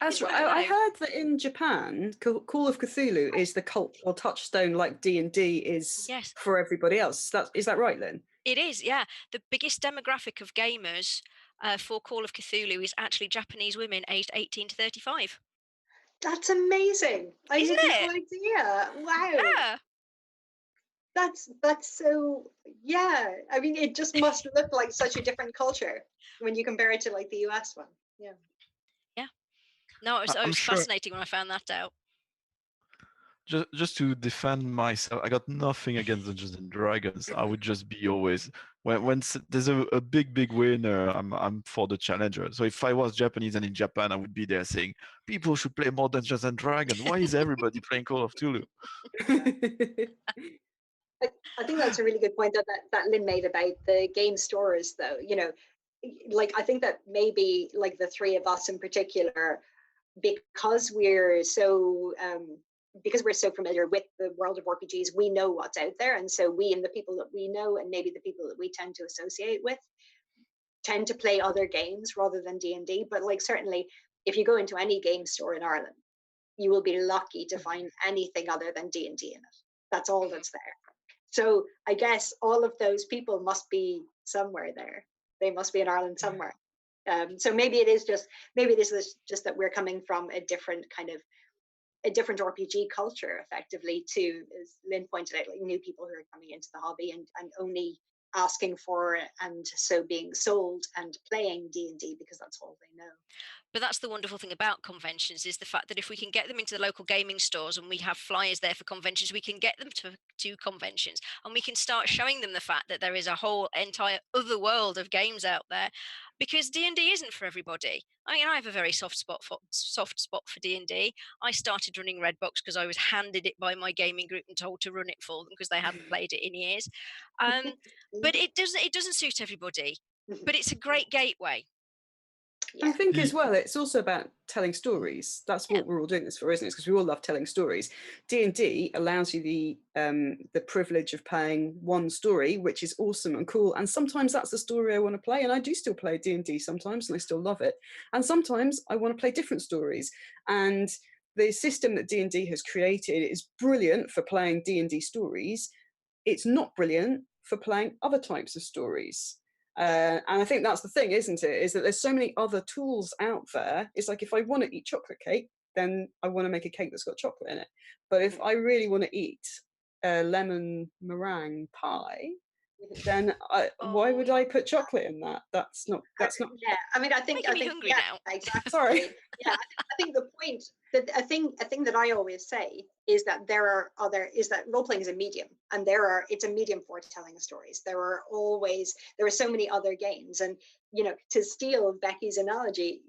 Speaker 2: That's right. I heard that in Japan, Call of Cthulhu is the cultural touchstone, like D&D is for everybody else. Is that right, Lynn?
Speaker 3: It is, yeah. The biggest demographic of gamers for Call of Cthulhu is actually Japanese women aged 18 to 35.
Speaker 4: That's amazing. I had no idea. Wow.
Speaker 3: Yeah.
Speaker 4: That's so, yeah. I mean, it just must look like such a different culture when you compare it to like the US one. Yeah.
Speaker 3: Yeah. No, it
Speaker 1: I'm
Speaker 3: was
Speaker 1: sure.
Speaker 3: fascinating when I found that out.
Speaker 1: Just to defend myself, I got nothing against Dungeons and Dragons. I would just be always when there's a big winner, I'm for the challenger. So if I was Japanese and in Japan, I would be there saying people should play more Dungeons and Dragons. Why is everybody playing Call of Cthulhu?
Speaker 4: I think that's a really good point that Lynn made about the game stores, though. You know, like I think that maybe like the three of us in particular, because we're so familiar with the world of RPGs, we know what's out there, and so we and the people that we know, and maybe the people that we tend to associate with, tend to play other games rather than D&D. But like certainly, if you go into any game store in Ireland, you will be lucky to find anything other than D&D in it. That's all that's there. So I guess all of those people must be somewhere there. They must be in Ireland somewhere. So maybe it is just that we're coming from a different RPG culture, effectively, to, as Lynn pointed out, like new people who are coming into the hobby and only asking for and so being sold and playing D&D because that's all they know.
Speaker 3: But that's the wonderful thing about conventions, is the fact that if we can get them into the local gaming stores and we have flyers there for conventions, we can get them to conventions, and we can start showing them the fact that there is a whole entire other world of games out there, because D&D isn't for everybody. I mean, I have a very soft spot for D&D. I started running Redbox because I was handed it by my gaming group and told to run it for them because they hadn't played it in years. But it doesn't suit everybody. But it's a great gateway.
Speaker 2: Yeah. I think as
Speaker 1: Ye-
Speaker 2: well, it's also about telling stories. That's what we're all doing this for, isn't it? Because we all love telling stories. D&D allows you the privilege of playing one story, which is awesome and cool. And sometimes that's the story I want to play. And I do still play D&D sometimes, and I still love it. And sometimes I want to play different stories. And the system that D&D has created is brilliant for playing D&D stories. It's not brilliant for playing other types of stories. And I think that's the thing, isn't it? Is that there's so many other tools out there. It's like, if I want to eat chocolate cake, then I want to make a cake that's got chocolate in it. But if I really want to eat a lemon meringue pie, then why would I put chocolate in that? That's not.
Speaker 4: Yeah, I mean, I think
Speaker 3: hungry
Speaker 4: yeah,
Speaker 3: now.
Speaker 4: Exactly.
Speaker 2: Sorry.
Speaker 4: Yeah, I think the point that a thing that I always say is that role playing is a medium, and it's a medium for telling stories. There are so many other games, and to steal Becky's analogy,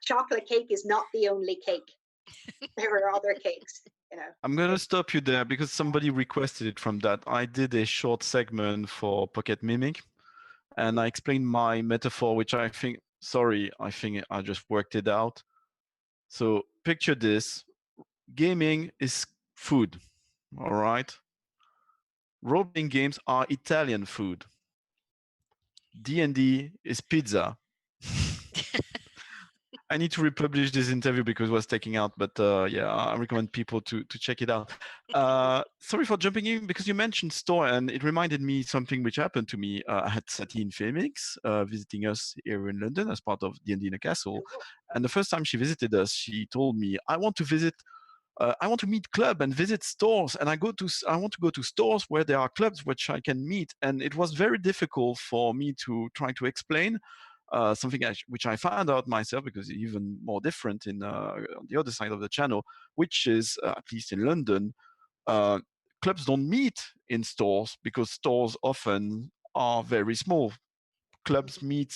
Speaker 4: chocolate cake is not the only cake. There are other cakes.
Speaker 1: I'm going to stop you there because somebody requested it from that. I did a short segment for Pocket Mimic, and I explained my metaphor, which I think I just worked it out. So picture this: gaming is food, all right? Role-playing games are Italian food. D&D is pizza. I need to republish this interview because it was taken out, but yeah, I recommend people to check it out. Sorry for jumping in because you mentioned store, and it reminded me something which happened to me. I had Satine Phoenix visiting us here in London as part of D&D in a Castle, and the first time she visited us, she told me, I want to meet club and visit stores, and I want to go to stores where there are clubs which I can meet. And it was very difficult for me to try to explain something which I found out myself, because it's even more different on the other side of the channel, which is, at least in London, clubs don't meet in stores because stores often are very small. Clubs meet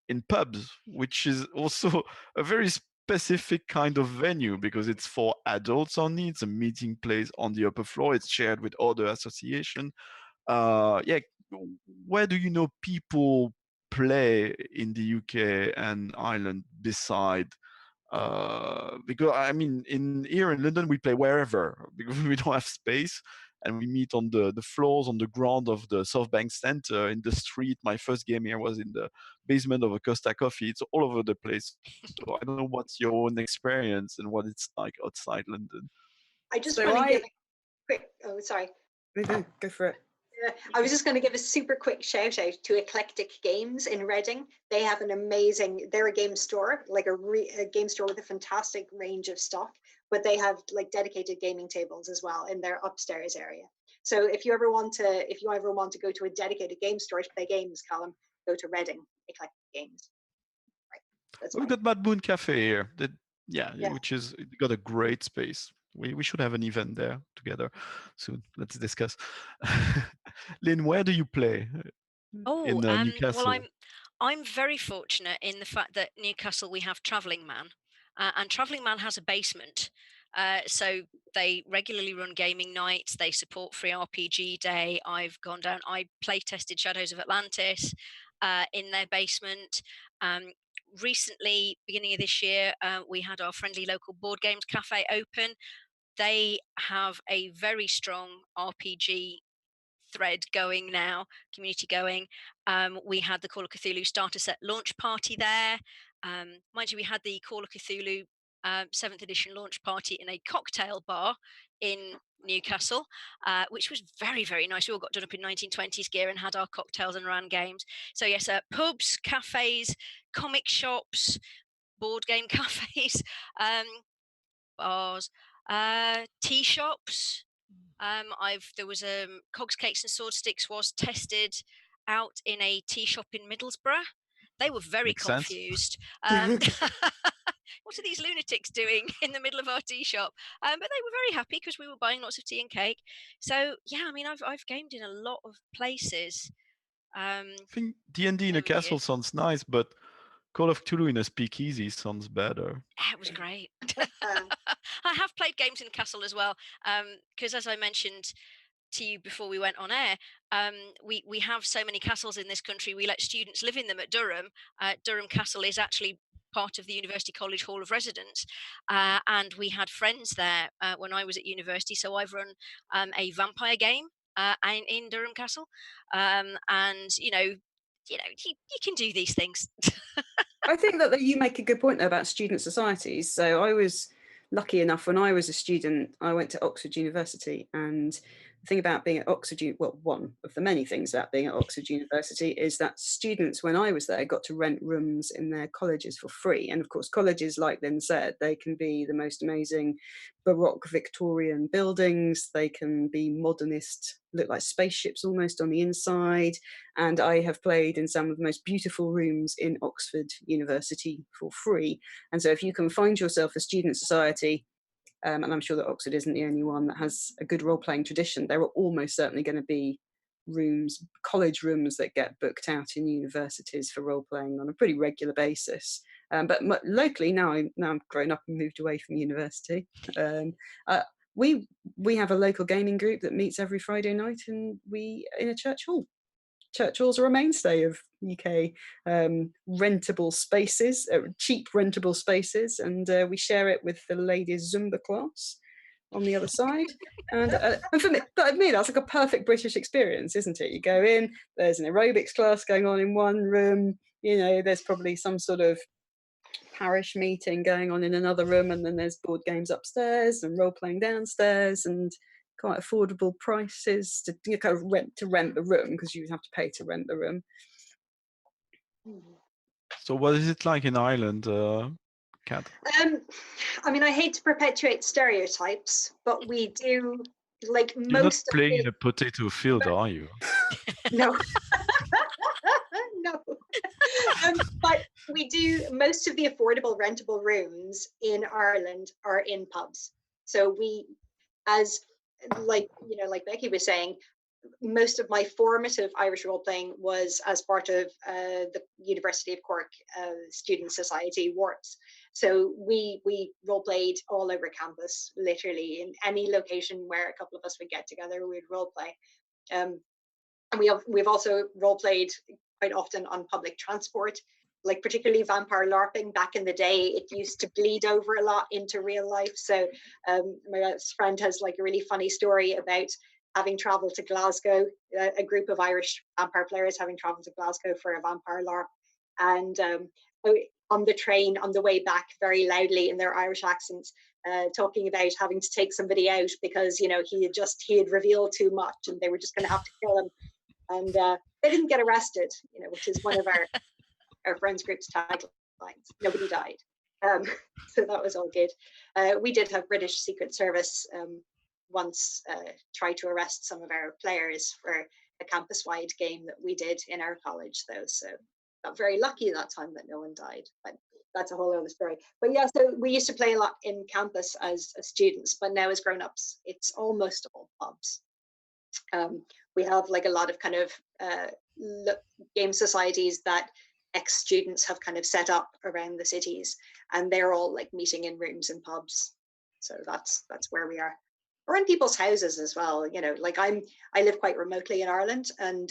Speaker 1: in pubs, which is also a very specific kind of venue because it's for adults only. It's a meeting place on the upper floor. It's shared with other association. Yeah, where do you know people play in the UK and Ireland beside? Because I mean, here in London we play wherever because we don't have space, and we meet on the floors on the ground of the South Bank Centre, in the street. My first game here was in the basement of a Costa Coffee. It's all over the place. So I don't know what's your own experience and what it's like outside London.
Speaker 4: I just want to give a quick. Oh, sorry.
Speaker 2: Go for it.
Speaker 4: I was just going to give a super quick shout out to Eclectic Games in Reading. They have they're a game store, like a game store with a fantastic range of stock, but they have like dedicated gaming tables as well in their upstairs area. So if you ever want to go to a dedicated game store to play games, Kalum, go to Reading Eclectic Games. Right. That's
Speaker 1: We've
Speaker 4: fine.
Speaker 1: got Mad Moon Cafe here.
Speaker 4: Yeah.
Speaker 1: Which is got a great space. We should have an event there together soon. Let's discuss. Lynn, where do you play in
Speaker 3: Well,
Speaker 1: Newcastle?
Speaker 3: I'm very fortunate in the fact that Newcastle we have Travelling Man, and Travelling Man has a basement. So they regularly run gaming nights. They support Free RPG Day. I've gone down. I play tested Shadows of Atlantis in their basement. Recently, beginning of this year, we had our friendly local board games cafe open. They have a very strong RPG thread going now, community going. We had the Call of Cthulhu starter set launch party there. Mind you, we had the Call of Cthulhu 7th edition launch party in a cocktail bar in Newcastle, which was very, very nice. We all got done up in 1920s gear and had our cocktails and ran games. So yes, pubs, cafes, comic shops, board game cafes, bars, tea shops. There was Cogs Cakes and Sword Sticks was tested out in a tea shop in Middlesbrough. They were very
Speaker 1: Makes sense.
Speaker 3: confused. What are these lunatics doing in the middle of our tea shop? But they were very happy because we were buying lots of tea and cake. So yeah, I mean, I've gamed in a lot of places.
Speaker 1: I think D&D in a
Speaker 3: over the
Speaker 1: castle
Speaker 3: years.
Speaker 1: sounds nice, but Call of Cthulhu in a speakeasy sounds better.
Speaker 3: It was great. I have played games in castle as well, because as I mentioned to you before we went on air, we have so many castles in this country. We let students live in them at Durham. Durham Castle is actually part of the University College Hall of Residence, and we had friends there when I was at university. So I've run a vampire game in Durham Castle, and you can do these things.
Speaker 2: I think that you make a good point there about student societies. So I was lucky enough when I was a student, I went to Oxford University, and the thing about being at Oxford, well, one of the many things about being at Oxford University is that students, when I was there, got to rent rooms in their colleges for free. And of course, colleges, like Lynn said, they can be the most amazing Baroque Victorian buildings. They can be modernist, look like spaceships almost on the inside. And I have played in some of the most beautiful rooms in Oxford University for free. And so if you can find yourself a student society, and I'm sure that Oxford isn't the only one that has a good role-playing tradition, there are almost certainly going to be rooms, college rooms that get booked out in universities for role-playing on a pretty regular basis. But locally, now I'm grown up and moved away from university, we have a local gaming group that meets every Friday night in a church hall. Church halls are a mainstay of UK rentable spaces, cheap rentable spaces, and we share it with the ladies' Zumba class on the other side. And for me, that's like a perfect British experience, isn't it? You go in, there's an aerobics class going on in one room, there's probably some sort of parish meeting going on in another room, and then there's board games upstairs and role-playing downstairs, and quite affordable prices to kind of rent the room, because you have to pay to rent the room.
Speaker 1: So what is it like in Ireland, Cat?
Speaker 4: I mean, I hate to perpetuate stereotypes, but we do, like,
Speaker 1: You're
Speaker 4: most
Speaker 1: not playing in a potato field, are you?
Speaker 4: No. No. But we do, most of the affordable rentable rooms in Ireland are in pubs. So we, as like Becky was saying, most of my formative Irish role playing was as part of the University of Cork Student Society WARPS. So we role played all over campus, literally in any location where a couple of us would get together, we'd role play. And we've also role played quite often on public transport, like particularly vampire LARPing. Back in the day, it used to bleed over a lot into real life. So my best friend has like a really funny story about having traveled to Glasgow, a group of Irish vampire players having traveled to Glasgow for a vampire LARP. And on the train, on the way back, very loudly in their Irish accents, talking about having to take somebody out because, he had revealed too much and they were just going to have to kill him. And they didn't get arrested, which is one of our friends group's taglines. Nobody died. So that was all good. We did have British Secret Service once tried to arrest some of our players for a campus-wide game that we did in our college, though. So got very lucky that time that no one died. But that's a whole other story. But yeah, so we used to play a lot in campus as students, but now as grown-ups, it's almost all pubs. We have like a lot of kind of game societies that ex-students have kind of set up around the cities, and they're all like meeting in rooms and pubs. So that's where we are. Or in people's houses as well. You know, like I live quite remotely in Ireland, and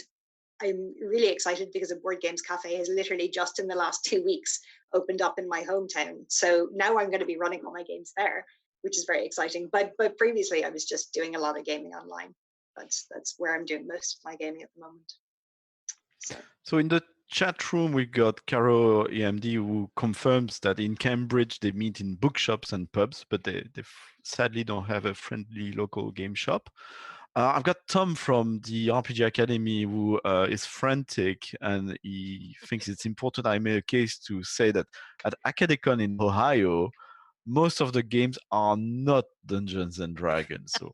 Speaker 4: I'm really excited because a board games cafe has literally just in the last 2 weeks opened up in my hometown. So now I'm going to be running all my games there, which is very exciting. But previously I was just doing a lot of gaming online. That's where I'm doing most of my gaming at the moment.
Speaker 1: So in the chat room, we got Caro EMD, who confirms that in Cambridge they meet in bookshops and pubs, but they sadly don't have a friendly local game shop. I've got Tom from the RPG Academy who is frantic, and he thinks it's important I make a case to say that at AcadeCon in Ohio, most of the games are not Dungeons and Dragons. So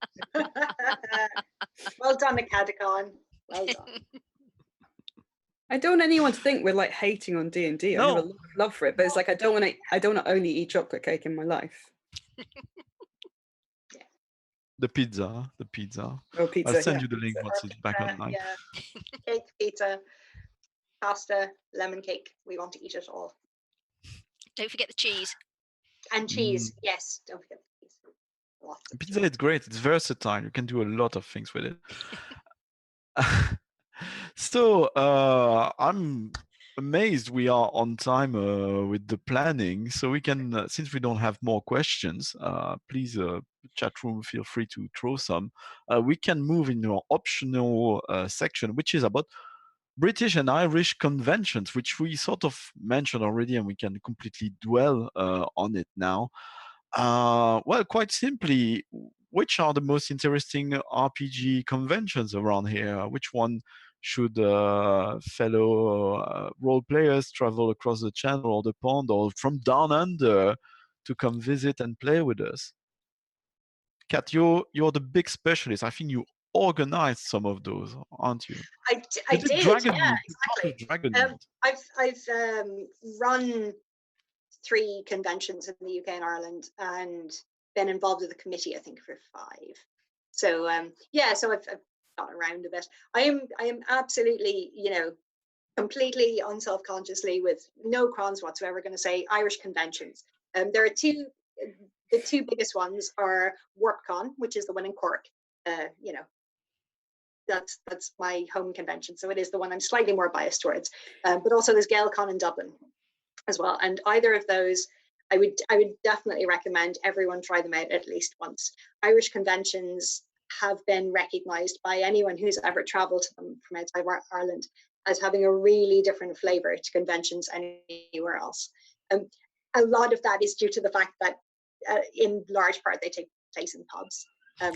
Speaker 4: well done, AcadeCon. Well done.
Speaker 2: I don't want anyone to think we're like hating on D&D. I have a lot of love for it, but it's like I don't want to only eat chocolate cake in my life.
Speaker 1: The pizza.
Speaker 2: Oh, pizza.
Speaker 1: I'll send you the link once it's back online.
Speaker 4: Yeah. Cake, pizza, pasta, lemon cake. We want to eat it all.
Speaker 3: Don't forget the cheese.
Speaker 4: And cheese. Yes, don't forget the cheese.
Speaker 1: Pizza is great. It's versatile. You can do a lot of things with it. So I'm amazed we are on time with the planning. So we can, since we don't have more questions, please, chat room, feel free to throw some. We can move into our optional section, which is about British and Irish conventions, which we sort of mentioned already, and we can completely dwell on it now. Well, quite simply, which are the most interesting RPG conventions around here? Which one should fellow role players travel across the channel or the pond or from down under to come visit and play with us? Kat, you're the big specialist. I think you organized some of those, aren't you?
Speaker 4: I did.
Speaker 1: Dragon
Speaker 4: Yeah,
Speaker 1: exactly. Dragon
Speaker 4: I've run 3 conventions in the UK and Ireland, and been involved with the committee, I think, for 5. So yeah, so I've gone around a bit. I am absolutely, completely unself-consciously, with no crowns whatsoever, going to say Irish conventions. There are the 2 biggest ones are WarpCon, which is the one in Cork. That's my home convention, so it is the one I'm slightly more biased towards. But also there's GaelCon in Dublin as well, and either of those I would definitely recommend everyone try them out at least once. Irish conventions have been recognized by anyone who's ever traveled to them from outside Ireland as having a really different flavor to conventions anywhere else. A lot of that is due to the fact that in large part they take place in pubs,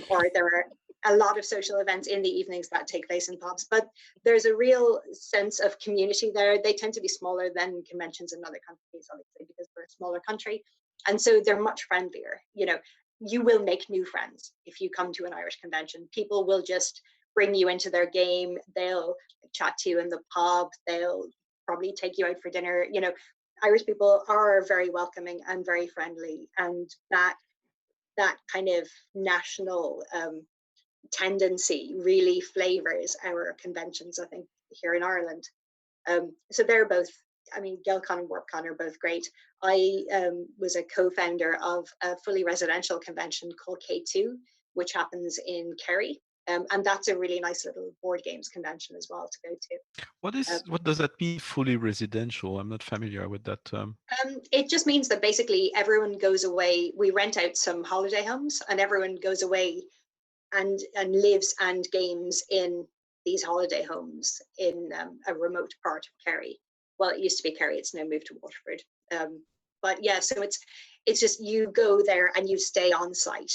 Speaker 4: or there are a lot of social events in the evenings that take place in pubs, but there's a real sense of community there. They tend to be smaller than conventions in other countries, obviously, because we're a smaller country. And so they're much friendlier. You will make new friends if you come to an Irish convention. People will just bring you into their game. They'll chat to you in the pub. They'll probably take you out for dinner. Irish people are very welcoming and very friendly. And that kind of national tendency really flavors our conventions, I think, here in Ireland. So they're both, GaelCon and WarpCon are both great. I was a co-founder of a fully residential convention called K2, which happens in Kerry. And that's a really nice little board games convention as well to go to.
Speaker 1: What does that mean, fully residential? I'm not familiar with that term.
Speaker 4: It just means that basically everyone goes away. We rent out some holiday homes, and everyone goes away and lives and games in these holiday homes in a remote part of Kerry. Well, it used to be Kerry, it's now moved to Waterford. But yeah, so it's just you go there and you stay on site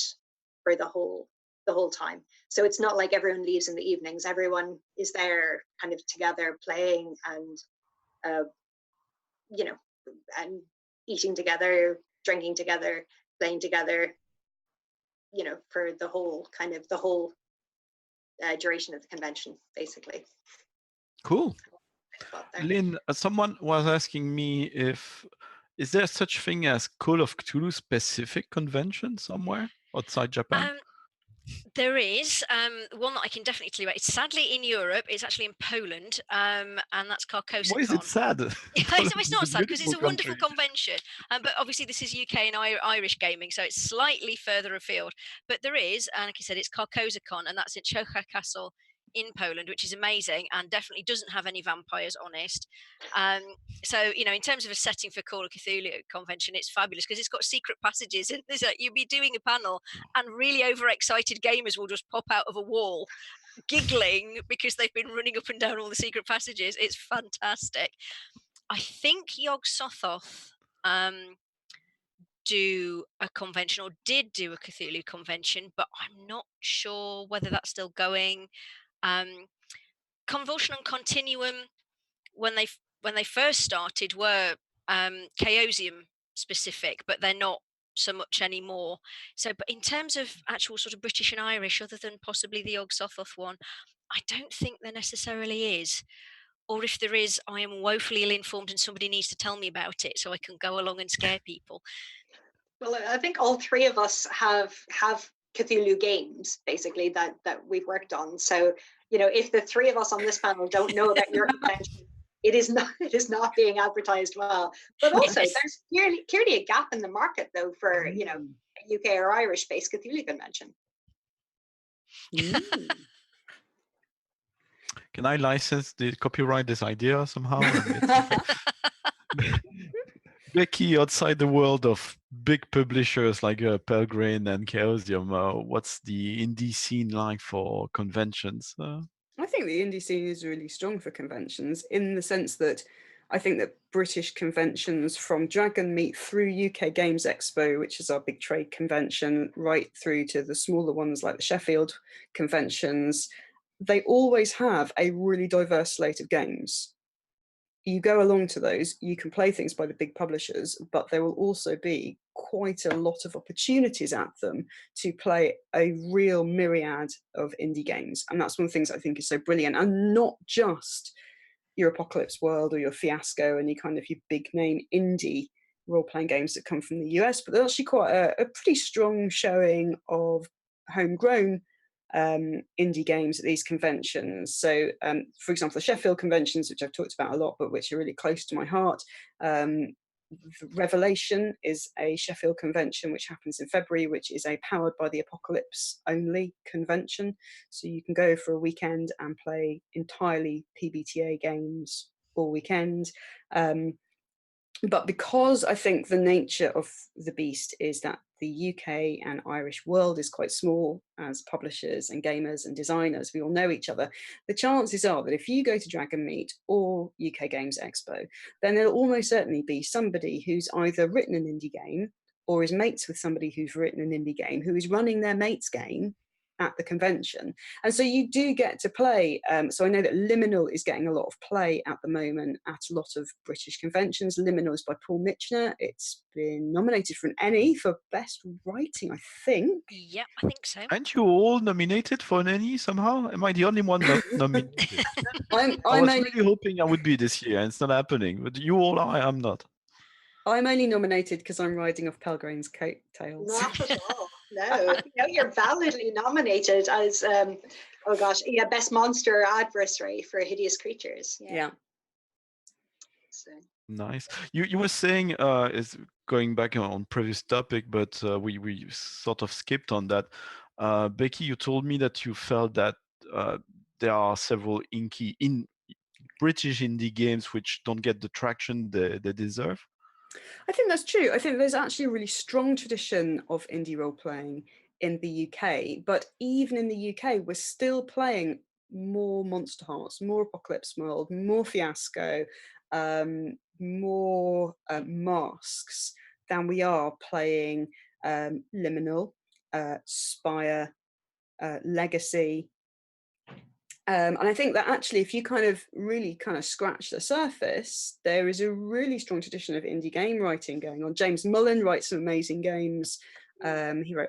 Speaker 4: for the whole time. So it's not like everyone leaves in the evenings. Everyone is there kind of together playing and and eating together, drinking together, playing together. for the whole duration of the convention, basically.
Speaker 1: Cool. Lynne, someone was asking me is there such thing as Call of Cthulhu specific convention somewhere outside Japan?
Speaker 3: There is one that I can definitely tell you about. It's sadly in Europe. It's actually in Poland, and that's CarcosaCon.
Speaker 1: Why is it sad?
Speaker 3: It's not sad because it's a wonderful convention. But obviously this is UK and Irish gaming, so it's slightly further afield. But there is, and like I said, it's CarcosaCon, and that's in Chocha Castle in Poland, which is amazing and definitely doesn't have any vampires, honest. So in terms of a setting for Call of Cthulhu convention, it's fabulous because it's got secret passages, and you'll be doing a panel and really overexcited gamers will just pop out of a wall giggling because they've been running up and down all the secret passages. It's fantastic. I think Yog Sothoth do a convention, or did do a Cthulhu convention, but I'm not sure whether that's still going. Convulsion and Continuum, when they first started, were Chaosium specific, but they're not so much anymore. So, but in terms of actual sort of British and Irish, other than possibly the Yog Sothoth one, I don't think there necessarily is. Or if there is, I am woefully ill-informed and somebody needs to tell me about it so I can go along and scare people.
Speaker 4: Well, I think all three of us have Cthulhu games, basically, that we've worked on. So, if the three of us on this panel don't know about your convention, it is not being advertised well. But also, there's clearly a gap in the market, though, for a UK or Irish-based Cthulhu convention.
Speaker 1: Can I license copyright this idea somehow? Becky, outside the world of big publishers like Pelgrane and Chaosium, what's the indie scene like for conventions?
Speaker 2: I think the indie scene is really strong for conventions, in the sense that I think that British conventions, from Dragon Meet through UK Games Expo, which is our big trade convention, right through to the smaller ones like the Sheffield conventions, they always have a really diverse slate of games. You go along to those, you can play things by the big publishers, but there will also be quite a lot of opportunities at them to play a real myriad of indie games. And that's one of the things I think is so brilliant. And not just your Apocalypse World or your Fiasco and your kind of your big name indie role-playing games that come from the US, but there's actually quite a pretty strong showing of homegrown indie games at these conventions. So for example, the Sheffield conventions, which I've talked about a lot but which are really close to my heart, Revelation is a Sheffield convention which happens in February, which is a powered by the apocalypse only convention, so you can go for a weekend and play entirely PBTA games all weekend. But because I think the nature of the beast is that the UK and Irish world is quite small as publishers and gamers and designers, we all know each other, the chances are that if you go to Dragon Meet or UK Games Expo, then there'll almost certainly be somebody who's either written an indie game or is mates with somebody who's written an indie game who is running their mate's game at the convention. And so you do get to play. So I know that Liminal is getting a lot of play at the moment at a lot of British conventions. Liminal is by Paul Mitchner. It's been nominated for an ENnie for Best Writing, I think.
Speaker 3: Yeah, I think so.
Speaker 1: Aren't you all nominated for an ENnie somehow? Am I the only one not nominated? I was really hoping I would be this year, and it's not happening. But you all are, I'm not. I'm
Speaker 2: only nominated because I'm riding off Pelgrane's coattails.
Speaker 4: Not at all. No, you're validly nominated as best monster adversary for Hideous Creatures.
Speaker 2: Yeah.
Speaker 4: So.
Speaker 1: Nice. You were saying is going back on previous topic, but we sort of skipped on that. Becky, you told me that you felt that there are several British indie games which don't get the traction they deserve.
Speaker 2: I think that's true. I think there's actually a really strong tradition of indie role-playing in the UK, but even in the UK, we're still playing more Monster Hearts, more Apocalypse World, more Fiasco, more Masks than we are playing Liminal, Spire, Legacy. And I think that actually, if you really scratch the surface, there is a really strong tradition of indie game writing going on. James Mullen writes some amazing games. He wrote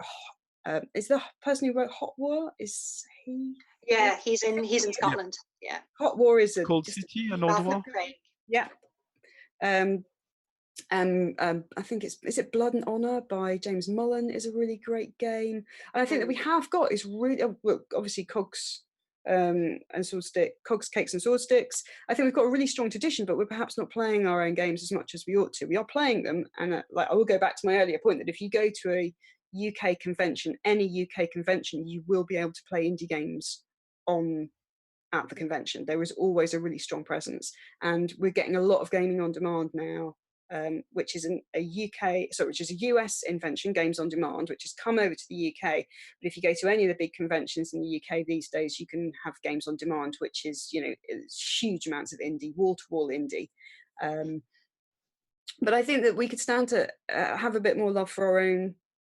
Speaker 2: is the person who wrote Hot War, is he?
Speaker 4: Yeah, he's in Scotland. Yeah.
Speaker 2: Hot War is
Speaker 1: Cold
Speaker 2: just
Speaker 1: City and Old War.
Speaker 2: yeah. I think is it Blood and Honor by James Mullen is a really great game. And I think that we have got is really well, obviously Cogs and Cogs, Cakes and Sword Sticks. I think we've got a really strong tradition, but we're perhaps not playing our own games as much as we ought to. We are playing them, and like I will go back to my earlier point that if you go to a UK convention, any UK convention, you will be able to play indie games at the convention. There is always a really strong presence, and we're getting a lot of gaming on demand now, which is which is a US invention, games on demand, which has come over to the UK. But if you go to any of the big conventions in the UK these days, you can have games on demand, which is, you know, huge amounts of indie, wall-to-wall indie. But I think that we could stand to have a bit more love for our own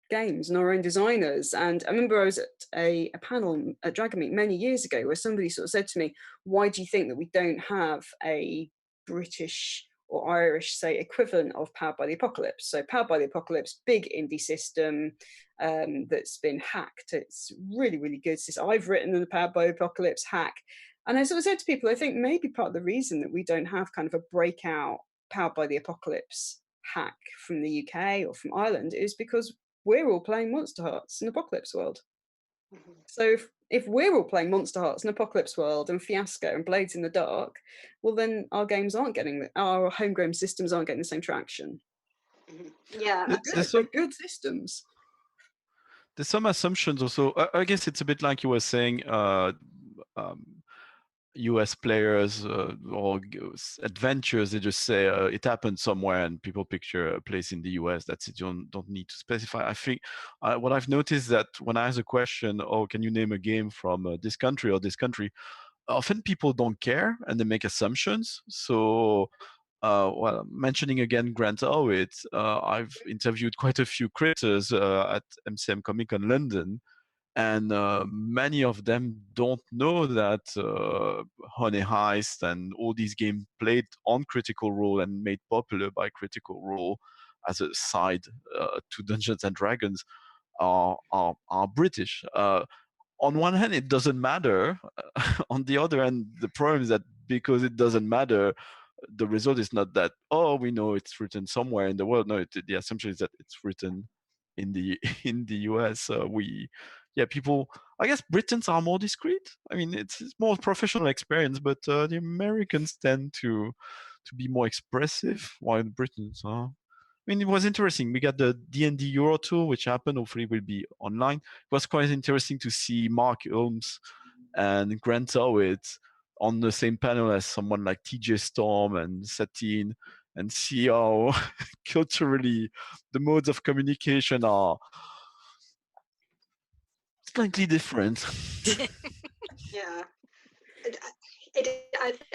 Speaker 2: games and our own designers. And I remember I was at a panel at Dragon Meet many years ago where somebody sort of said to me, why do you think that we don't have a British or Irish, say, equivalent of Powered by the Apocalypse? So Powered by the Apocalypse, big indie system that's been hacked. It's really, really good. I've written the Powered by the Apocalypse hack. And I sort of said to people, I think maybe part of the reason that we don't have kind of a breakout Powered by the Apocalypse hack from the UK or from Ireland is because we're all playing Monster Hearts and Apocalypse World. So if we're all playing Monster Hearts and Apocalypse World and Fiasco and Blades in the Dark, well then our games aren't getting our homegrown systems aren't getting the same traction.
Speaker 4: Yeah,
Speaker 2: they're good systems.
Speaker 1: There's some assumptions also. I guess it's a bit like you were saying. US players or adventures, they just say it happened somewhere and people picture a place in the US. That's it. You don't need to specify. I think what I've noticed that when I ask a question, oh, can you name a game from this country or this country? Often people don't care and they make assumptions. So well, mentioning again Grant Howitt, I've interviewed quite a few creators at MCM Comic Con London, and many of them don't know that Honey Heist and all these games played on Critical Role and made popular by Critical Role as a side to Dungeons and Dragons are British. On one hand, it doesn't matter. On the other hand, the problem is that because it doesn't matter, the result is not that, oh, we know it's written somewhere in the world. No, the assumption is that it's written in the US. People, I guess Britons are more discreet. I mean, it's more professional experience, but the Americans tend to be more expressive, while the Britons are. I mean, it was interesting. We got the D&D Euro Tour, which happened. Hopefully, will be online. It was quite interesting to see Mark Holmes and Grant Howitt on the same panel as someone like TJ Storm and Satine, and see how culturally the modes of communication are slightly different.
Speaker 4: Yeah.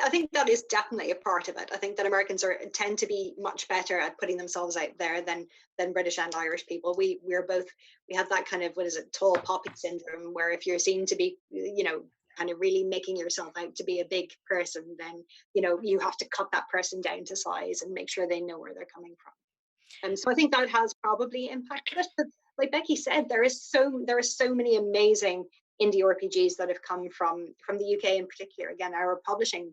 Speaker 4: I think that is definitely a part of it. I think that Americans tend to be much better at putting themselves out there than British and Irish people. We have that kind of, what is it, tall poppy syndrome, where if you're seen to be, kind of really making yourself out to be a big person, then you have to cut that person down to size and make sure they know where they're coming from. And so I think that has probably impacted it. But like Becky said, there are so many amazing indie RPGs that have come from the UK in particular. Again, our publishing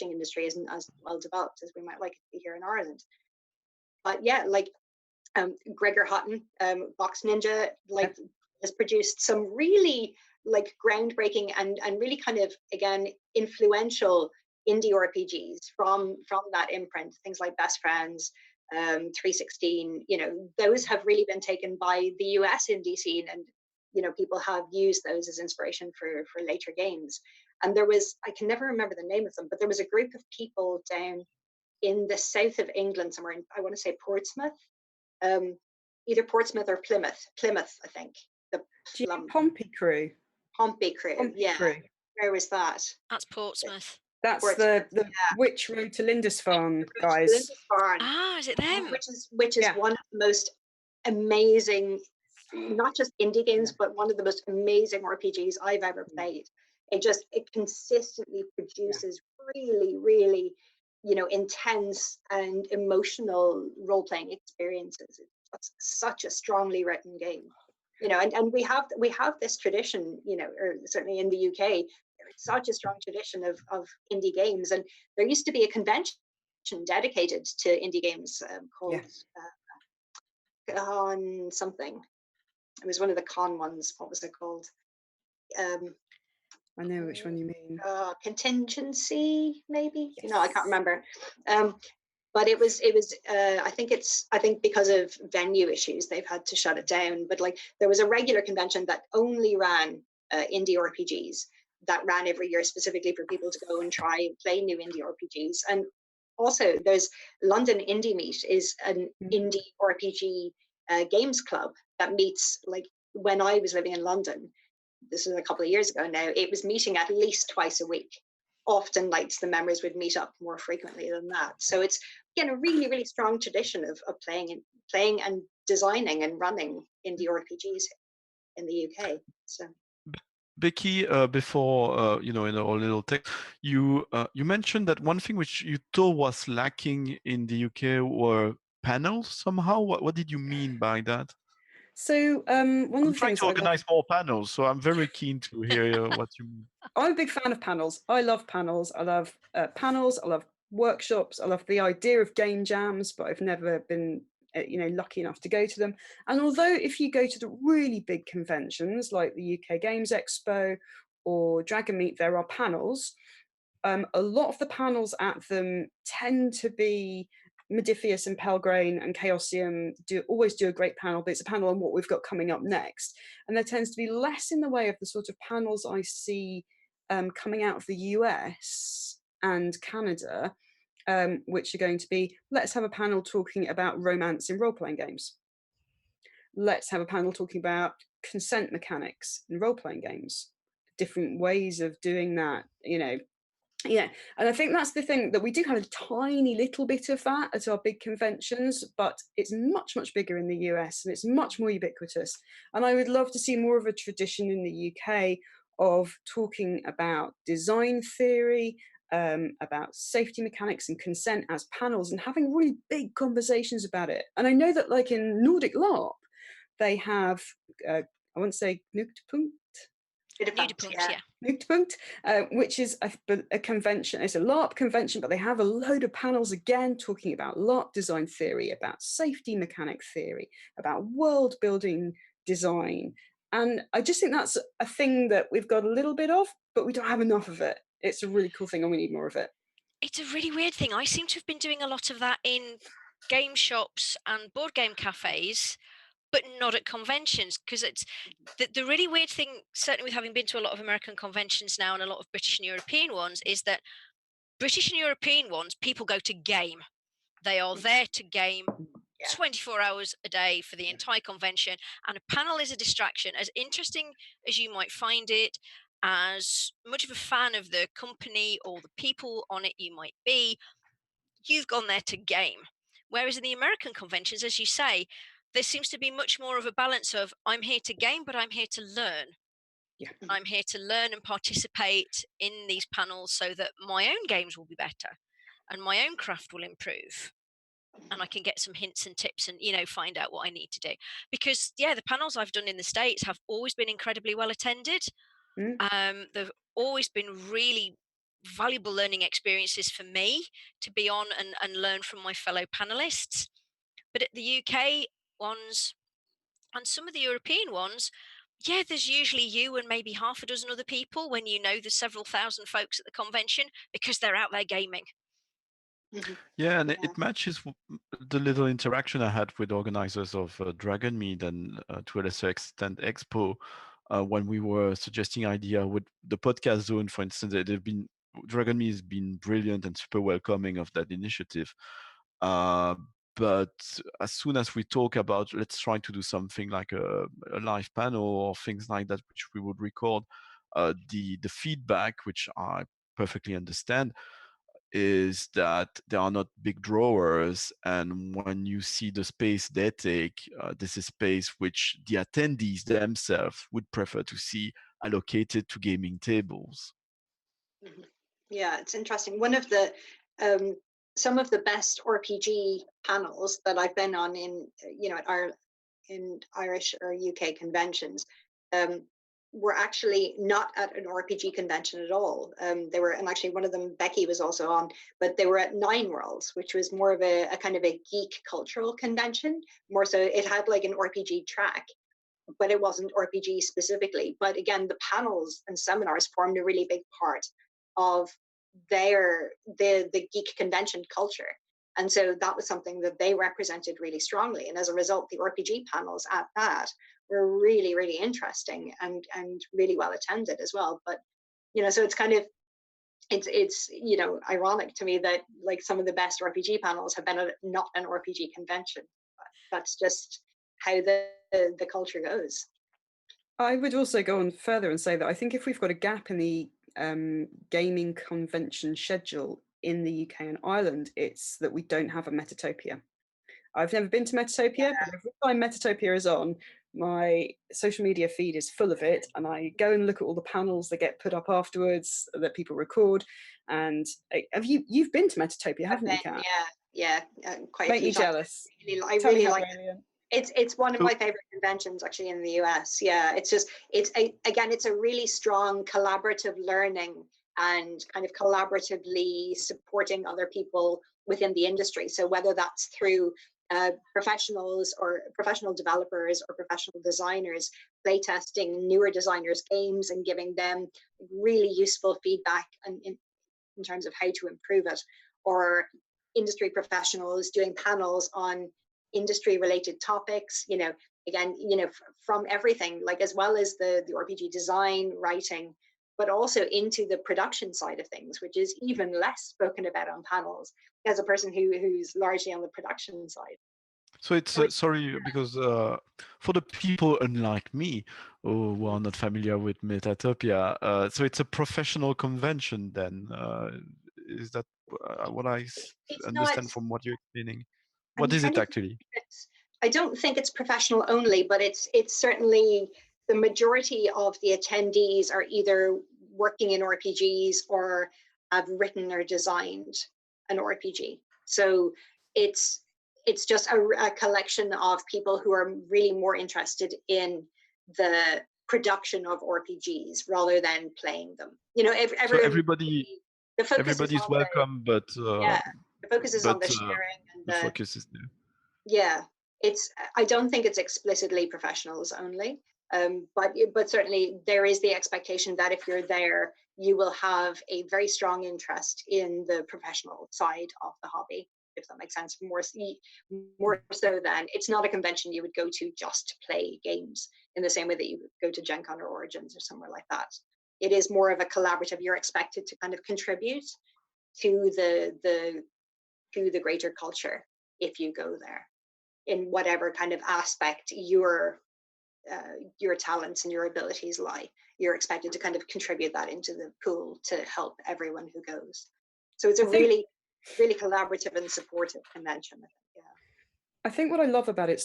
Speaker 4: industry isn't as well developed as we might like it to be here in Ireland. But yeah, like Gregor Hutton, Box Ninja, has produced some really groundbreaking and really kind of, again, influential indie RPGs from that imprint. Things like Best Friends, 316, those have really been taken by the US indie scene, and people have used those as inspiration for later games. And I can never remember the name of them, but there was a group of people down in the south of England, somewhere in, I want to say Portsmouth, either Portsmouth or Plymouth, I think. The
Speaker 2: Pompey Crew.
Speaker 4: Yeah. Crew. Where was that?
Speaker 3: That's Portsmouth.
Speaker 2: That's the Witch Road to Lindisfarne guys.
Speaker 4: Lindisfarne.
Speaker 3: Is it them?
Speaker 4: Which is one of the most amazing, not just indie games, but one of the most amazing RPGs I've ever played. It consistently produces really, really, intense and emotional role-playing experiences. It's such a strongly written game. And we have this tradition, or certainly in the UK, there's such a strong tradition of indie games, and there used to be a convention dedicated to indie games called Con something. It was one of the con ones. What was it called?
Speaker 2: I know which one you mean.
Speaker 4: Contingency, maybe.
Speaker 2: Yes.
Speaker 4: No, I can't remember. But it was. I think because of venue issues, they've had to shut it down. But like, there was a regular convention that only ran indie RPGs, that ran every year specifically for people to go and try and play new indie RPGs. And also, there's London Indie Meet, is an indie RPG games club that meets, like, when I was living in London, this is a couple of years ago now, it was meeting at least twice a week. Often nights the members would meet up more frequently than that. So it's, again, a really, really strong tradition of playing and designing and running indie RPGs in the UK. So
Speaker 1: Becky, before in our little text, you mentioned that one thing which you thought was lacking in the UK were panels somehow. What did you mean by that?
Speaker 2: So one of the
Speaker 1: I'm trying
Speaker 2: things
Speaker 1: to organize more panels, so I'm very keen to hear what you mean.
Speaker 2: I'm a big fan of panels. I love panels. I love panels. I love workshops. I love the idea of game jams, but I've never been lucky enough to go to them. And although if you go to the really big conventions like the UK Games Expo or Dragon Meet, there are panels. A lot of the panels at them tend to be Modiphius and Pelgrane and Chaosium always do a great panel, but it's a panel on what we've got coming up next. And there tends to be less in the way of the sort of panels I see coming out of the US and Canada, which are going to be, let's have a panel talking about romance in role-playing games. Let's have a panel talking about consent mechanics in role-playing games. Different ways of doing that, Yeah, and I think that's the thing, that we do have a tiny little bit of that at our big conventions, but it's much, much bigger in the US and it's much more ubiquitous. And I would love to see more of a tradition in the UK of talking about design theory, about safety mechanics and consent as panels, and having really big conversations about it. And I know that, like in Nordic LARP, they have, I won't say Knutepunkt,
Speaker 3: Knutepunkt,
Speaker 2: which is a convention. It's a LARP convention, but they have a load of panels again talking about LARP design theory, about safety mechanic theory, about world building design. And I just think that's a thing that we've got a little bit of, but we don't have enough of it. It's a really cool thing and we need more of it.
Speaker 3: It's a really weird thing. I seem to have been doing a lot of that in game shops and board game cafes, but not at conventions, because it's the really weird thing, certainly with having been to a lot of American conventions now and a lot of British and European ones, is that British and European ones, people go to game. They are there to game 24 hours a day for the entire convention, and a panel is a distraction. As interesting as you might find it, as much of a fan of the company or the people on it you might be, you've gone there to game. Whereas in the American conventions, as you say, there seems to be much more of a balance of, I'm here to game, but I'm here to learn.
Speaker 2: Yeah.
Speaker 3: I'm here to learn and participate in these panels so that my own games will be better and my own craft will improve. And I can get some hints and tips and, find out what I need to do. Because, the panels I've done in the States have always been incredibly well attended. They've always been really valuable learning experiences for me to be on and learn from my fellow panelists. But at the UK ones and some of the European ones, there's usually you and maybe half a dozen other people when there's several thousand folks at the convention because they're out there gaming.
Speaker 1: Yeah, and it matches the little interaction I had with organizers of Dragon Meet and to a lesser extent Expo, when we were suggesting idea with the podcast zone, for instance. Dragon Meet has been brilliant and super welcoming of that initiative. But as soon as we talk about, let's try to do something like a live panel or things like that, which we would record, the feedback, which I perfectly understand, is that they are not big drawers, and when you see the space they take, this is space which the attendees themselves would prefer to see allocated to gaming tables.
Speaker 4: Yeah, it's interesting. One of the some of the best RPG panels that I've been on in at our in Irish or UK conventions were actually not at an RPG convention at all. They were, and actually one of them, Becky, was also on, but they were at Nine Worlds, which was more of a kind of a geek cultural convention. More so, it had like an RPG track, but it wasn't RPG specifically. But again, the panels and seminars formed a really big part of the geek convention culture. And so that was something that they represented really strongly. And as a result, the RPG panels at that were really, really interesting and really well attended as well. But, you know, so it's kind of, it's you know, ironic to me that like some of the best RPG panels have been at not an RPG convention. But that's just how the culture goes.
Speaker 2: I would also go on further and say that I think if we've got a gap in the gaming convention schedule in the UK and Ireland, it's that we don't have a Metatopia. I've never been to Metatopia, but every time Metatopia is on, my social media feed is full of it, and I go and look at all the panels that get put up afterwards that people record. And you've been to Metatopia, haven't you, Kat?
Speaker 4: Yeah, quite.
Speaker 2: Make me jealous.
Speaker 4: I really like
Speaker 2: it.
Speaker 4: It's one of my favorite conventions actually in the US. Yeah, it's a really strong collaborative learning and kind of collaboratively supporting other people within the industry. So whether that's through professionals or professional developers or professional designers playtesting newer designers' games and giving them really useful feedback in terms of how to improve it, or industry professionals doing panels on industry related topics, you know, again, you know, from everything, like as well as the RPG design, writing, but also into the production side of things, which is even less spoken about on panels as a person who's largely on the production side.
Speaker 1: So it's sorry, because for the people unlike me who are not familiar with Metatopia, so it's a professional convention then. Is that what I understand from what you're explaining? What is it actually?
Speaker 4: I don't think it's professional only, but it's certainly the majority of the attendees are either working in RPGs or have written or designed an RPG. So it's just a collection of people who are really more interested in the production of RPGs rather than playing them. You know,
Speaker 1: everybody's welcome, but
Speaker 4: the focus is on the sharing and
Speaker 1: the focus is there.
Speaker 4: Yeah, I don't think it's explicitly professionals only, but certainly there is the expectation that if you're there, you will have a very strong interest in the professional side of the hobby, if that makes sense. More so than, it's not a convention you would go to just to play games in the same way that you would go to Gen Con or Origins or somewhere like that. It is more of a collaborative. You're expected to kind of contribute to the greater culture if you go there, in whatever kind of aspect your talents and your abilities lie. You're expected to kind of contribute that into the pool to help everyone who goes. So it's a really, really collaborative and supportive convention.
Speaker 2: I think what I love about it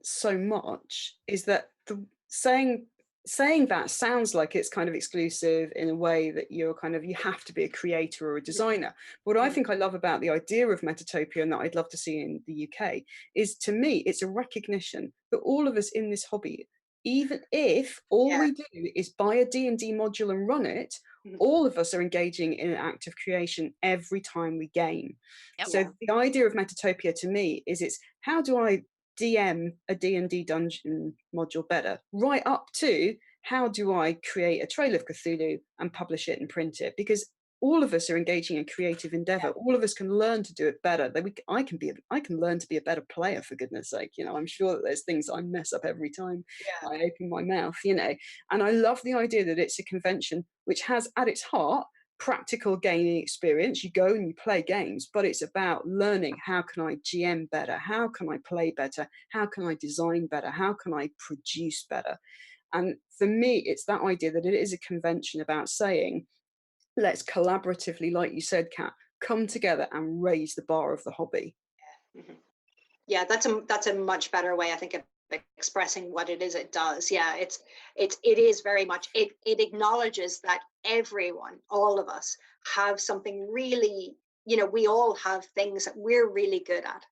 Speaker 2: so much is that saying that sounds like it's kind of exclusive in a way that you have to be a creator or a designer. What I think I love about the idea of Metatopia, and that I'd love to see in the UK, is, to me, it's a recognition that all of us in this hobby, even if all we do is buy a D&D module and run it, all of us are engaging in an act of creation every time we game. Yep. So the idea of Metatopia to me is, it's how do I DM a D&D dungeon module better, right up to how do I create a Trail of Cthulhu and publish it and print it? Because all of us are engaging in creative endeavor. All of us can learn to do it better. I can learn to be a better player, for goodness sake. You know, I'm sure that there's things I mess up every time I open my mouth, you know. And I love the idea that it's a convention which has at its heart practical gaming experience. You go and you play games, but it's about learning, how can I GM better? How can I play better? How can I design better? How can I produce better? And for me, it's that idea that it is a convention about saying, let's collaboratively, like you said, Kat, come together and raise the bar of the hobby.
Speaker 4: Yeah, that's a much better way, I think, of expressing what it is it does. Yeah, it is very much, it acknowledges that everyone, all of us, have something really, you know, we all have things that we're really good at,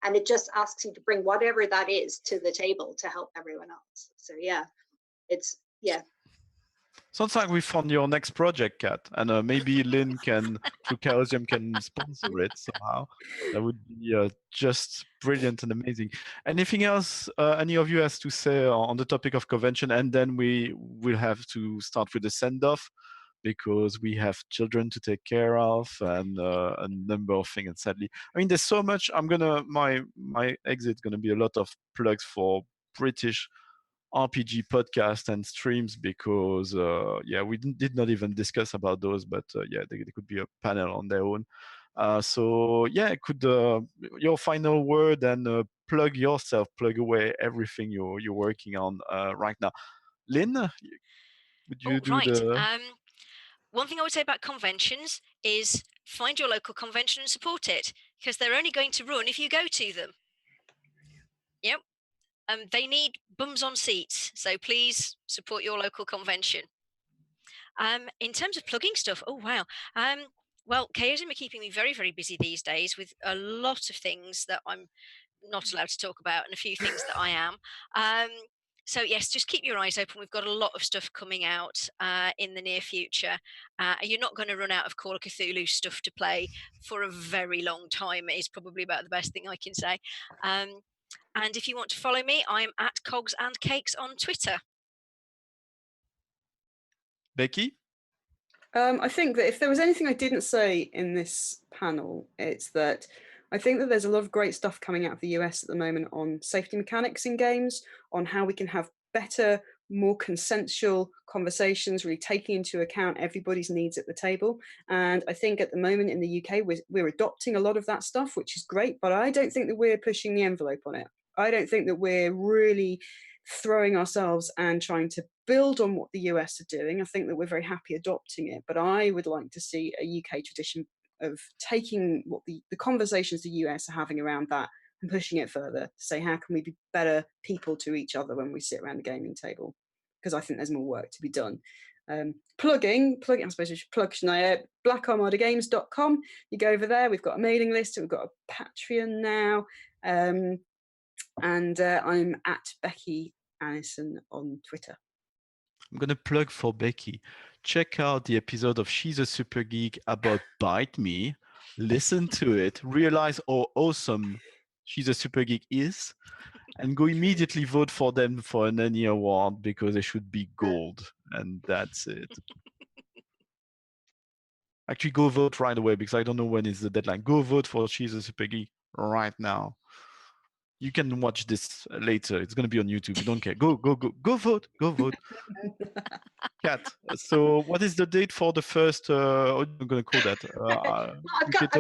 Speaker 4: and it just asks you to bring whatever that is to the table to help everyone else. So yeah, it's
Speaker 1: Sounds like we found your next project, Kat, and maybe Lynn can, through Chaosium, can sponsor it somehow. That would be just brilliant and amazing. Anything else any of you has to say on the topic of convention? And then we will have to start with the send-off, because we have children to take care of and a number of things. And sadly, I mean, there's so much. My exit gonna be a lot of plugs for British RPG podcast and streams, because we did not even discuss about those, but they could be a panel on their own. So yeah, could your final word, and plug yourself, plug away everything you're working on right now. Lynn, would you do
Speaker 3: right.
Speaker 1: the?
Speaker 3: One thing I would say about conventions is find your local convention and support it, because they're only going to run if you go to them. Yep. They need bums on seats, so please support your local convention. In terms of plugging stuff, oh wow. Well, Chaosium are keeping me very, very busy these days with a lot of things that I'm not allowed to talk about and a few things that I am. So yes, just keep your eyes open. We've got a lot of stuff coming out in the near future. You're not going to run out of Call of Cthulhu stuff to play for a very long time. Is probably about the best thing I can say. And if you want to follow me, I'm at Cogs and Cakes on Twitter.
Speaker 1: Becky?
Speaker 2: I think that if there was anything I didn't say in this panel, it's that I think that there's a lot of great stuff coming out of the US at the moment on safety mechanics in games, on how we can have better, more consensual conversations, really taking into account everybody's needs at the table. And I think at the moment in the UK, we're adopting a lot of that stuff, which is great, but I don't think that we're pushing the envelope on it. I don't think that we're really throwing ourselves and trying to build on what the US are doing. I think that we're very happy adopting it, but I would like to see a UK tradition of taking what the conversations the US are having around that and pushing it further to say, how can we be better people to each other when we sit around the gaming table? Because I think there's more work to be done. Plugging, I suppose we should plug Shania, blackarmadagames.com. You go over there, we've got a mailing list, we've got a Patreon now. And I'm at Becky Annison on Twitter.
Speaker 1: I'm going to plug for Becky. Check out the episode of She's a Super Geek about Bite Me. Listen to it. Realize how awesome She's a Super Geek is. And go immediately vote for them for an Annie Award, because they should be gold. And that's it. Actually, go vote right away, because I don't know when is the deadline. Go vote for She's a Super Geek right now. You can watch this later. It's going to be on YouTube. You don't care. Go vote. Go vote. Kat, so what is the date for the first, what am I going to call that?
Speaker 4: I've got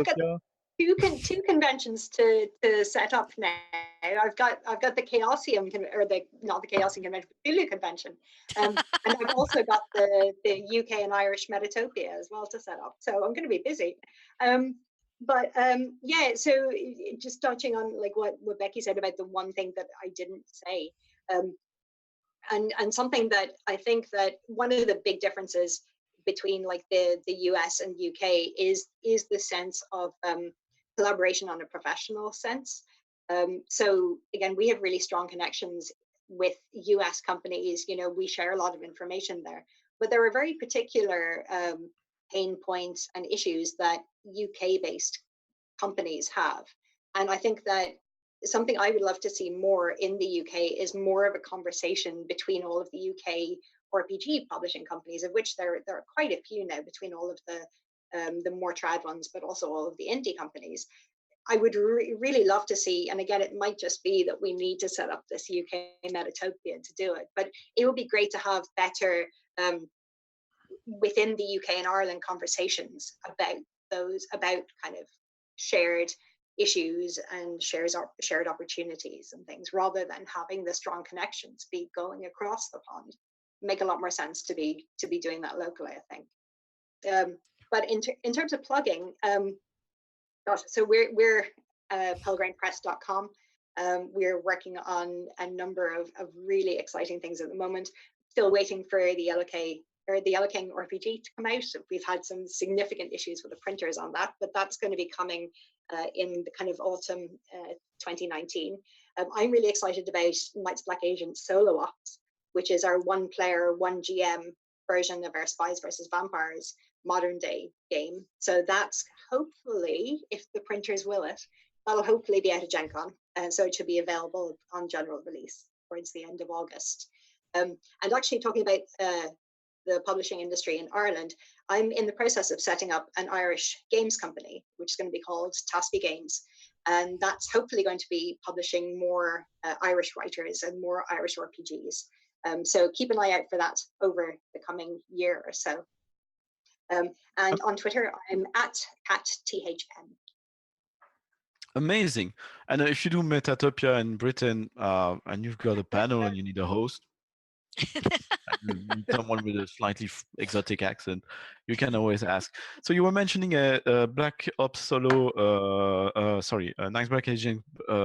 Speaker 4: two conventions to set up now. I've got the Chaosium, or not the Chaosium convention, but Cthulhu convention, and I've also got the UK and Irish Metatopia as well to set up. So I'm going to be busy. Yeah, so just touching on like what Becky said about the one thing that I didn't say, and something that I think that one of the big differences between like the US and UK is the sense of collaboration on a professional sense. So again, we have really strong connections with US companies. You know, we share a lot of information there, but there are very particular pain points and issues that UK-based companies have. And I think that something I would love to see more in the UK is more of a conversation between all of the UK RPG publishing companies, of which there are quite a few now, between all of the more trad ones, but also all of the indie companies. I would really love to see, and again, it might just be that we need to set up this UK Metatopia to do it, but it would be great to have better within the UK and Ireland conversations about kind of shared issues and shared opportunities and things, rather than having the strong connections be going across the pond. Make a lot more sense to be doing that locally, I think. But in terms of plugging, so we're pelgranepress.com. We're working on a number of really exciting things at the moment. Still waiting for the LOK or the Yellow King RPG to come out. We've had some significant issues with the printers on that, but that's going to be coming in the kind of autumn 2019. I'm really excited about Knights Black Agent Solo Ops, which is our one player, one GM version of our Spies versus Vampires modern day game. So that's hopefully, if the printers will it, that'll hopefully be out of Gen Con. And so it should be available on general release towards the end of August. And actually talking about the publishing industry in Ireland, I'm in the process of setting up an Irish games company, which is going to be called Taspy Games. And that's hopefully going to be publishing more Irish writers and more Irish RPGs. So keep an eye out for that over the coming year or so. And on Twitter, I'm at CatTHM.
Speaker 1: Amazing. And if you do Metatopia in Britain and you've got a panel and you need a host, and you need someone with a slightly exotic accent, you can always ask. So you were mentioning a Black Ops solo, Nice Black Agent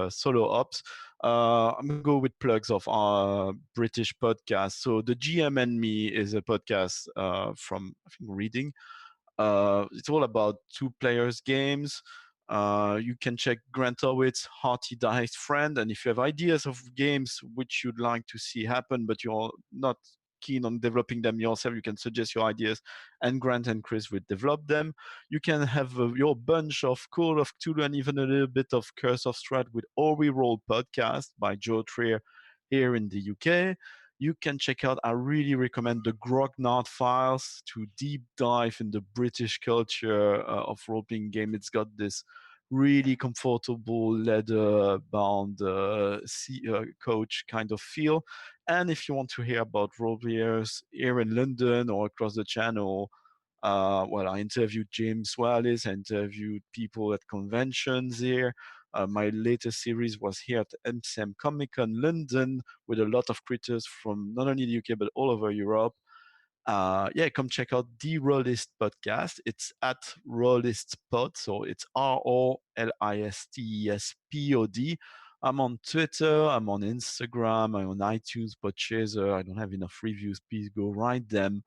Speaker 1: solo ops. I'm gonna go with plugs of our British podcast. So the GM and Me is a podcast from, I think, Reading. It's all about two players games. You can check Grant Howitt's Hearty Dice Friend, and if you have ideas of games which you'd like to see happen, but you're not keen on developing them yourself, you can suggest your ideas, and Grant and Chris will develop them. You can have your bunch of Call of Cthulhu and even a little bit of Curse of Strahd with All We Roll podcast by Joe Trier here in the UK. You can check out, I really recommend the Grognard Files to deep dive in the British culture of role-playing game. It's got this really comfortable leather-bound coach kind of feel. And if you want to hear about role-players here in London or across the channel, well, I interviewed James Wallace, I interviewed people at conventions here. My latest series was here at MCM Comic Con London with a lot of creators from not only the UK but all over Europe. Yeah, come check out the Rolist Podcast. It's at Rolist Pod, so it's ROLISTESPOD. I'm on Twitter, I'm on Instagram, I'm on iTunes, Podchaser. I don't have enough reviews. Please go write them.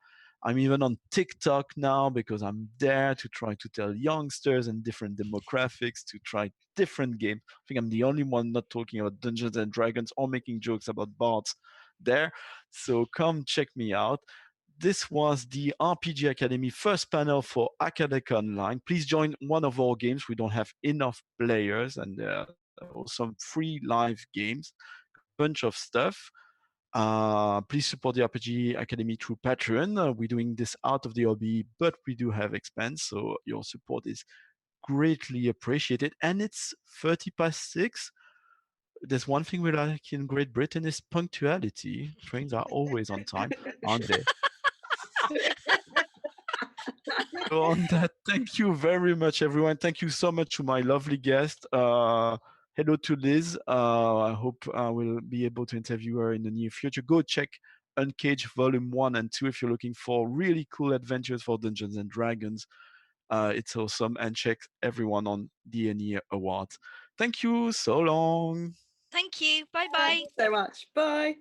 Speaker 1: I'm even on TikTok now because I'm there to try to tell youngsters and different demographics to try different games. I think I'm the only one not talking about Dungeons and Dragons or making jokes about bards there. So come check me out. This was the RPG Academy first panel for AcadeConLine. Please join one of our games. We don't have enough players, and there are some free live games, a bunch of stuff. Please support the RPG Academy through Patreon. We're doing this out of the hobby, but we do have expense, so your support is greatly appreciated. And it's 6:30. There's one thing we like in Great Britain is punctuality. Trains are always on time, aren't they? So on that, thank you very much, everyone. Thank you so much to my lovely guest. Hello to Liz. I hope I will be able to interview her in the near future. Go check Uncaged Volume 1 and 2 if you're looking for really cool adventures for Dungeons and Dragons. It's awesome. And check everyone on D&E Awards. Thank you. So long.
Speaker 3: Thank you. Bye bye.
Speaker 2: Thanks so much. Bye.